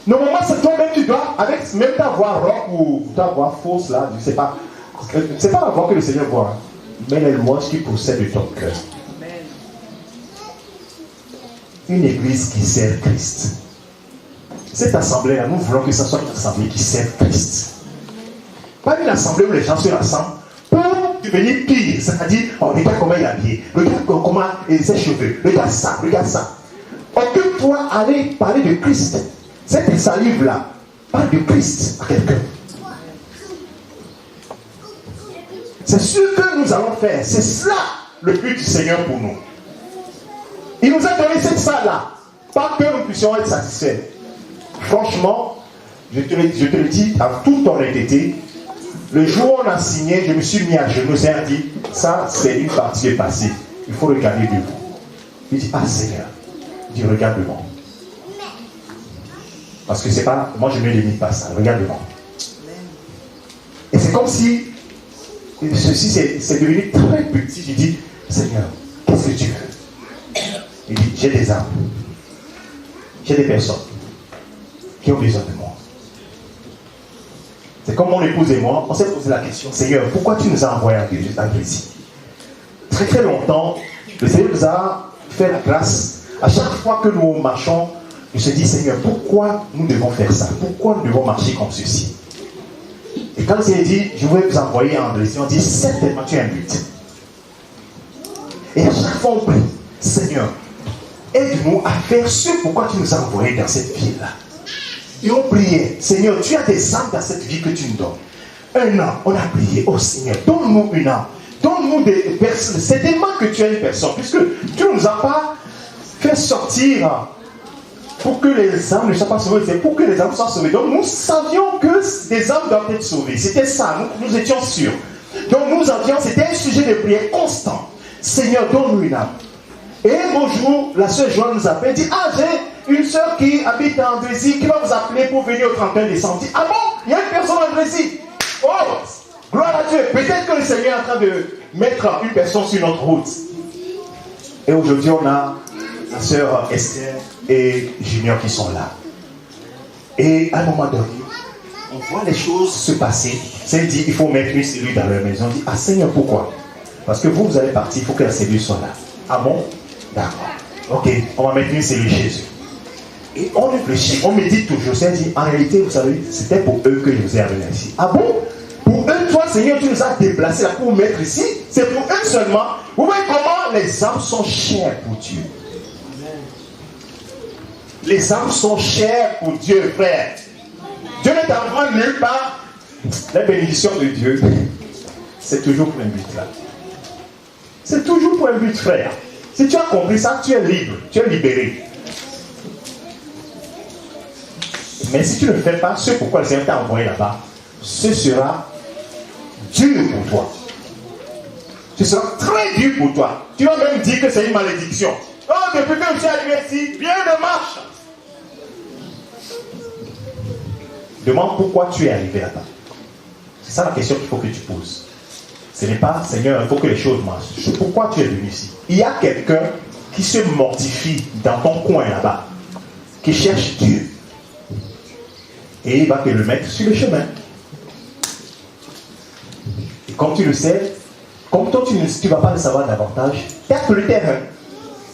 Normalement, c'est toi-même, tu dois, avec même ta voix rock ou ta voix fausse là, je ne sais pas. C'est pas la voix que le Seigneur voit, mais les louanges qui procèdent de ton cœur. Une église qui sert Christ. Cette assemblée-là, nous voulons que ce soit une assemblée qui sert Christ. Pas une assemblée où les gens se rassemblent pour devenir pire. C'est-à-dire, oh, regarde comment il est habillé, regarde comment il a ses cheveux, regarde ça, regarde ça. Occupe-toi, allez parler de Christ. Cette salive-là parle de Christ à quelqu'un. C'est ce que nous allons faire. C'est cela le but du Seigneur pour nous. Il nous a donné cette salle-là. Pas que nous puissions être satisfaits. Franchement, je te le dis à toute honnêteté, le jour où on a signé, je me suis mis à genoux et j'ai dit, ça c'est une partie qui est passée. Il faut regarder devant. Il dit, ah Seigneur, il dit, regarde devant. Parce que c'est pas, moi je ne me limite pas à ça, regarde devant. Et c'est comme si ceci c'est devenu très petit. Je dis, Seigneur, qu'est-ce que tu veux? Il dit, j'ai des âmes. J'ai des personnes qui ont besoin de moi. C'est comme mon épouse et moi, on s'est posé la question, Seigneur, pourquoi tu nous as envoyés en Brésil? Très très longtemps, le Seigneur nous a fait la grâce. À chaque fois que nous marchons, je me dis, Seigneur, pourquoi nous devons faire ça? Pourquoi nous devons marcher comme ceci? Et quand il dit, je vais vous envoyer en Brésil, on dit, certainement tu as un but. Et à chaque fois on prie, Seigneur, aide-nous à faire ce pourquoi tu nous as envoyés dans cette ville-là. Et on priait, Seigneur, tu as des âmes dans cette vie que tu nous donnes. Un an, on a prié, oh Seigneur, donne-nous une âme. Donne-nous des personnes. C'est tellement que tu as une personne, puisque tu ne nous as pas fait sortir pour que les âmes ne soient pas sauvées, c'est pour que les âmes soient sauvées. Donc nous savions que des âmes doivent être sauvées. C'était ça, nous étions sûrs. Donc nous avions, c'était un sujet de prière constant. Seigneur, donne-nous une âme. Et un beau jour, la sœur Joanne nous appelle, dit, ah, j'ai une sœur qui habite en Brésil, qui va vous appeler pour venir au 31 décembre. Dit, ah bon, il y a une personne en Brésil. Oh, gloire à Dieu. Peut-être que le Seigneur est en train de mettre une personne sur notre route. Et aujourd'hui, on a la sœur Esther et Junior qui sont là. Et à un moment donné, on voit les choses se passer. C'est dit, il faut mettre une cellule dans leur maison. On dit, ah Seigneur, pourquoi? Parce que vous allez partir, il faut que la cellule soit là. Ah bon? D'accord. Ok, on va mettre une cellule chez eux. Et on réfléchit, on me dit toujours, c'est dit, en réalité, vous savez, c'était pour eux que je vous ai amené ici. Ah bon? Pour eux, toi, Seigneur, tu nous as déplacés là pour mettre ici. C'est pour eux seulement. Vous voyez comment les âmes sont chères pour Dieu. Les âmes sont chères pour Dieu, frère. Dieu ne t'envoie nulle part. La bénédiction de Dieu, c'est toujours pour un but là. C'est toujours pour un but, frère. Si tu as compris ça, tu es libre, tu es libéré. Mais si tu ne le fais pas, c'est pourquoi le Seigneur t'a envoyé là-bas. ce sera dur pour toi. Ce sera très dur pour toi. Tu vas même dire que c'est une malédiction. Oh, depuis que je suis arrivé ici, rien ne marche. Demande pourquoi tu es arrivé là-bas. C'est ça la question qu'il faut que tu poses. Ce n'est pas, Seigneur, il faut que les choses marchent. Pourquoi tu es venu ici? Il y a quelqu'un qui se mortifie dans ton coin là-bas, qui cherche Dieu. Et il va te le mettre sur le chemin. Et comme tu le sais, comme toi tu ne vas pas le savoir davantage, tape le terrain.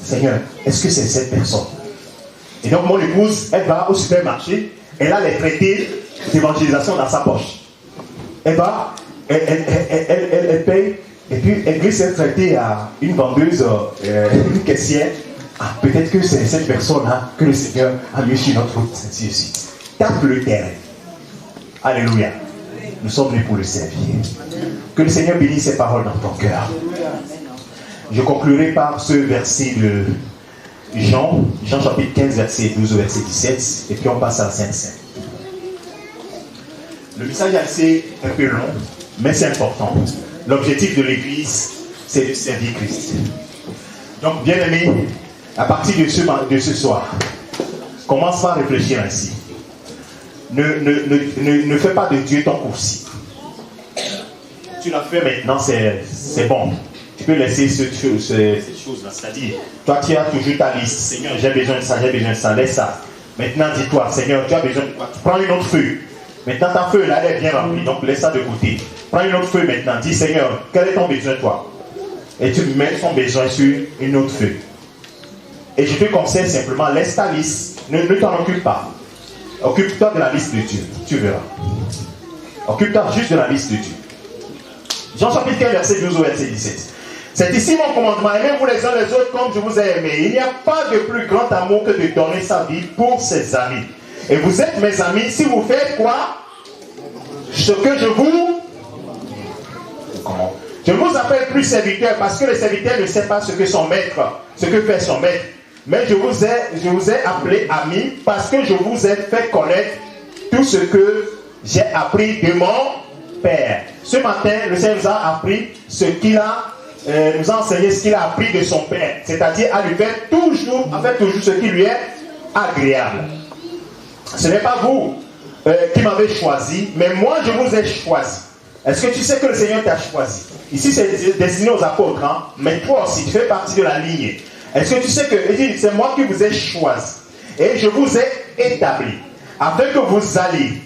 Seigneur, est-ce que c'est cette personne? Et donc mon épouse, elle va au supermarché, elle a les traités d'évangélisation dans sa poche. Elle va, elle paye, et puis elle glisse un traité à une vendeuse, une caissière. Ah, peut-être que c'est cette personne-là que le Seigneur a mis sur notre route, ainsi de suite. Tape le terrain. Alléluia. Nous sommes venus pour le servir. Que le Seigneur bénisse ses paroles dans ton cœur. Je conclurai par ce verset de Jean chapitre 15, verset 12 au verset 17, et puis on passe à la Sainte Seine. Le message est assez un peu long, mais c'est important. L'objectif de l'Église, c'est de servir Christ. Donc, bien aimé, à partir de ce soir, commence par réfléchir ainsi. Ne fais pas de Dieu ton coursier. Tu l'as fait maintenant, c'est bon. Tu peux laisser cette chose-là. C'est-à-dire, toi tu as toujours ta liste. Seigneur, j'ai besoin de ça, laisse ça. Maintenant, dis-toi, Seigneur, tu as besoin de quoi? Tu prends une autre feuille. Maintenant, ta feuille là, elle est bien remplie, donc laisse ça de côté. Prends une autre feuille maintenant. Dis, Seigneur, quel est ton besoin, toi? Et tu mets ton besoin sur une autre feuille. Et je te conseille simplement, laisse ta liste. Ne t'en occupe pas. Occupe-toi de la liste de Dieu. Tu verras. Occupe-toi juste de la liste de Dieu. Jean chapitre 15, verset 12 au verset 17. C'est ici mon commandement. Aimez-vous les uns les autres comme je vous ai aimé. Il n'y a pas de plus grand amour que de donner sa vie pour ses amis. Et vous êtes mes amis si vous faites quoi? Ce que je vous... Comment? Je ne vous appelle plus serviteur parce que le serviteur ne sait pas ce que son maître, ce que fait son maître. Mais je vous ai appelé ami parce que je vous ai fait connaître tout ce que j'ai appris de mon Père. Ce matin, le Seigneur nous a appris ce qu'il a, nous a enseigné ce qu'il a appris de son Père. C'est-à-dire à lui faire toujours ce qui lui est agréable. Ce n'est pas vous qui m'avez choisi, mais moi je vous ai choisi. Est-ce que tu sais que le Seigneur t'a choisi? Ici c'est destiné aux apôtres, hein? Mais toi aussi tu fais partie de la lignée. Est-ce que tu sais que c'est moi qui vous ai choisi et je vous ai établi afin que vous alliez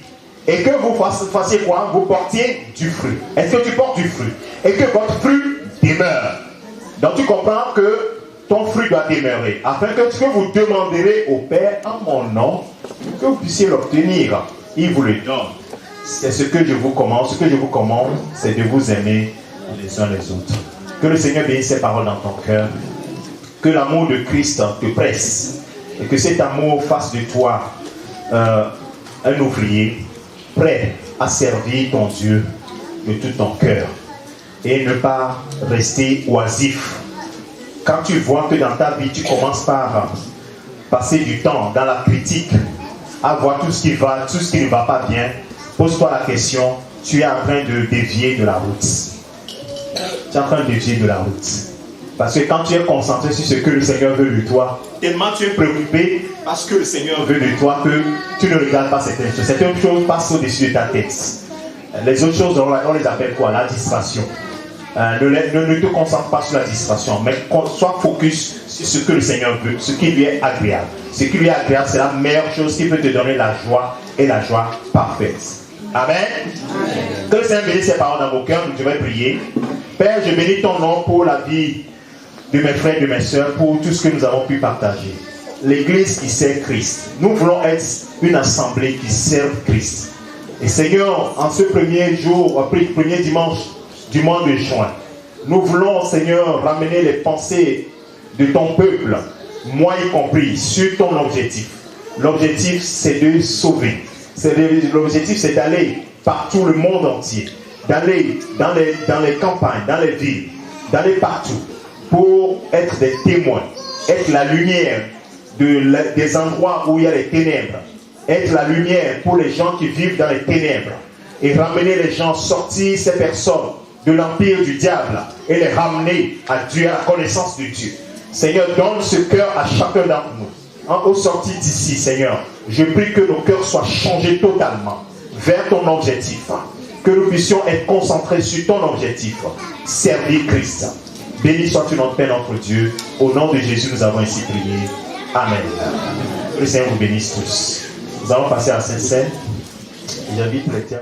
et que vous fassiez quoi? Vous portiez du fruit. Est-ce que tu portes du fruit? Et que votre fruit demeure. Donc tu comprends que ton fruit doit demeurer afin que ce que vous demanderez au Père en mon nom, que vous puissiez l'obtenir. Il vous le donne. C'est ce que je vous commande. Ce que je vous commande, c'est de vous aimer les uns les autres. Que le Seigneur bénisse ses paroles dans ton cœur. Que l'amour de Christ te presse. Et que cet amour fasse de toi un ouvrier prêt à servir ton Dieu de tout ton cœur. Et ne pas rester oisif. Quand tu vois que dans ta vie, tu commences par passer du temps dans la critique, à voir tout ce qui va, tout ce qui ne va pas bien, pose-toi la question, tu es en train de dévier de la route. Tu es en train de dévier de la route. Parce que quand tu es concentré sur ce que le Seigneur veut de toi, tellement tu es préoccupé parce que le Seigneur veut de toi que tu ne regardes pas certaines choses. Certaines choses passent au-dessus de ta tête. Les autres choses, on les appelle quoi? La distraction. Ne te concentre pas sur la distraction, mais sois focus sur ce que le Seigneur veut, ce qui lui est agréable. Ce qui lui est agréable, c'est la meilleure chose qui peut te donner la joie et la joie parfaite. Amen. Amen. Que le Seigneur bénisse ses paroles dans vos cœurs. Je vais prier. Père, je bénis ton nom pour la vie de mes frères et de mes soeurs, pour tout ce que nous avons pu partager. L'église qui sert Christ. Nous voulons être une assemblée qui sert Christ. Et Seigneur, en ce premier jour, premier dimanche du mois de juin, nous voulons, Seigneur, ramener les pensées de ton peuple, moi y compris, sur ton objectif. L'objectif, c'est de sauver. L'objectif, c'est d'aller partout le monde entier, d'aller dans les campagnes, dans les villes, d'aller partout pour être des témoins, être la lumière des endroits où il y a les ténèbres, être la lumière pour les gens qui vivent dans les ténèbres, et ramener les gens, sortir ces personnes de l'empire du diable et les ramener à Dieu, à la connaissance de Dieu. Seigneur, donne ce cœur à chacun d'entre nous. Au sortir d'ici, Seigneur, je prie que nos cœurs soient changés totalement vers ton objectif. Que nous puissions être concentrés sur ton objectif, servir Christ. Béni sois-tu notre Père, notre Dieu. Au nom de Jésus, nous avons ainsi prié. Amen. Que le Seigneur vous bénisse tous. Nous allons passer à Saint-Seine. J'invite les tiens.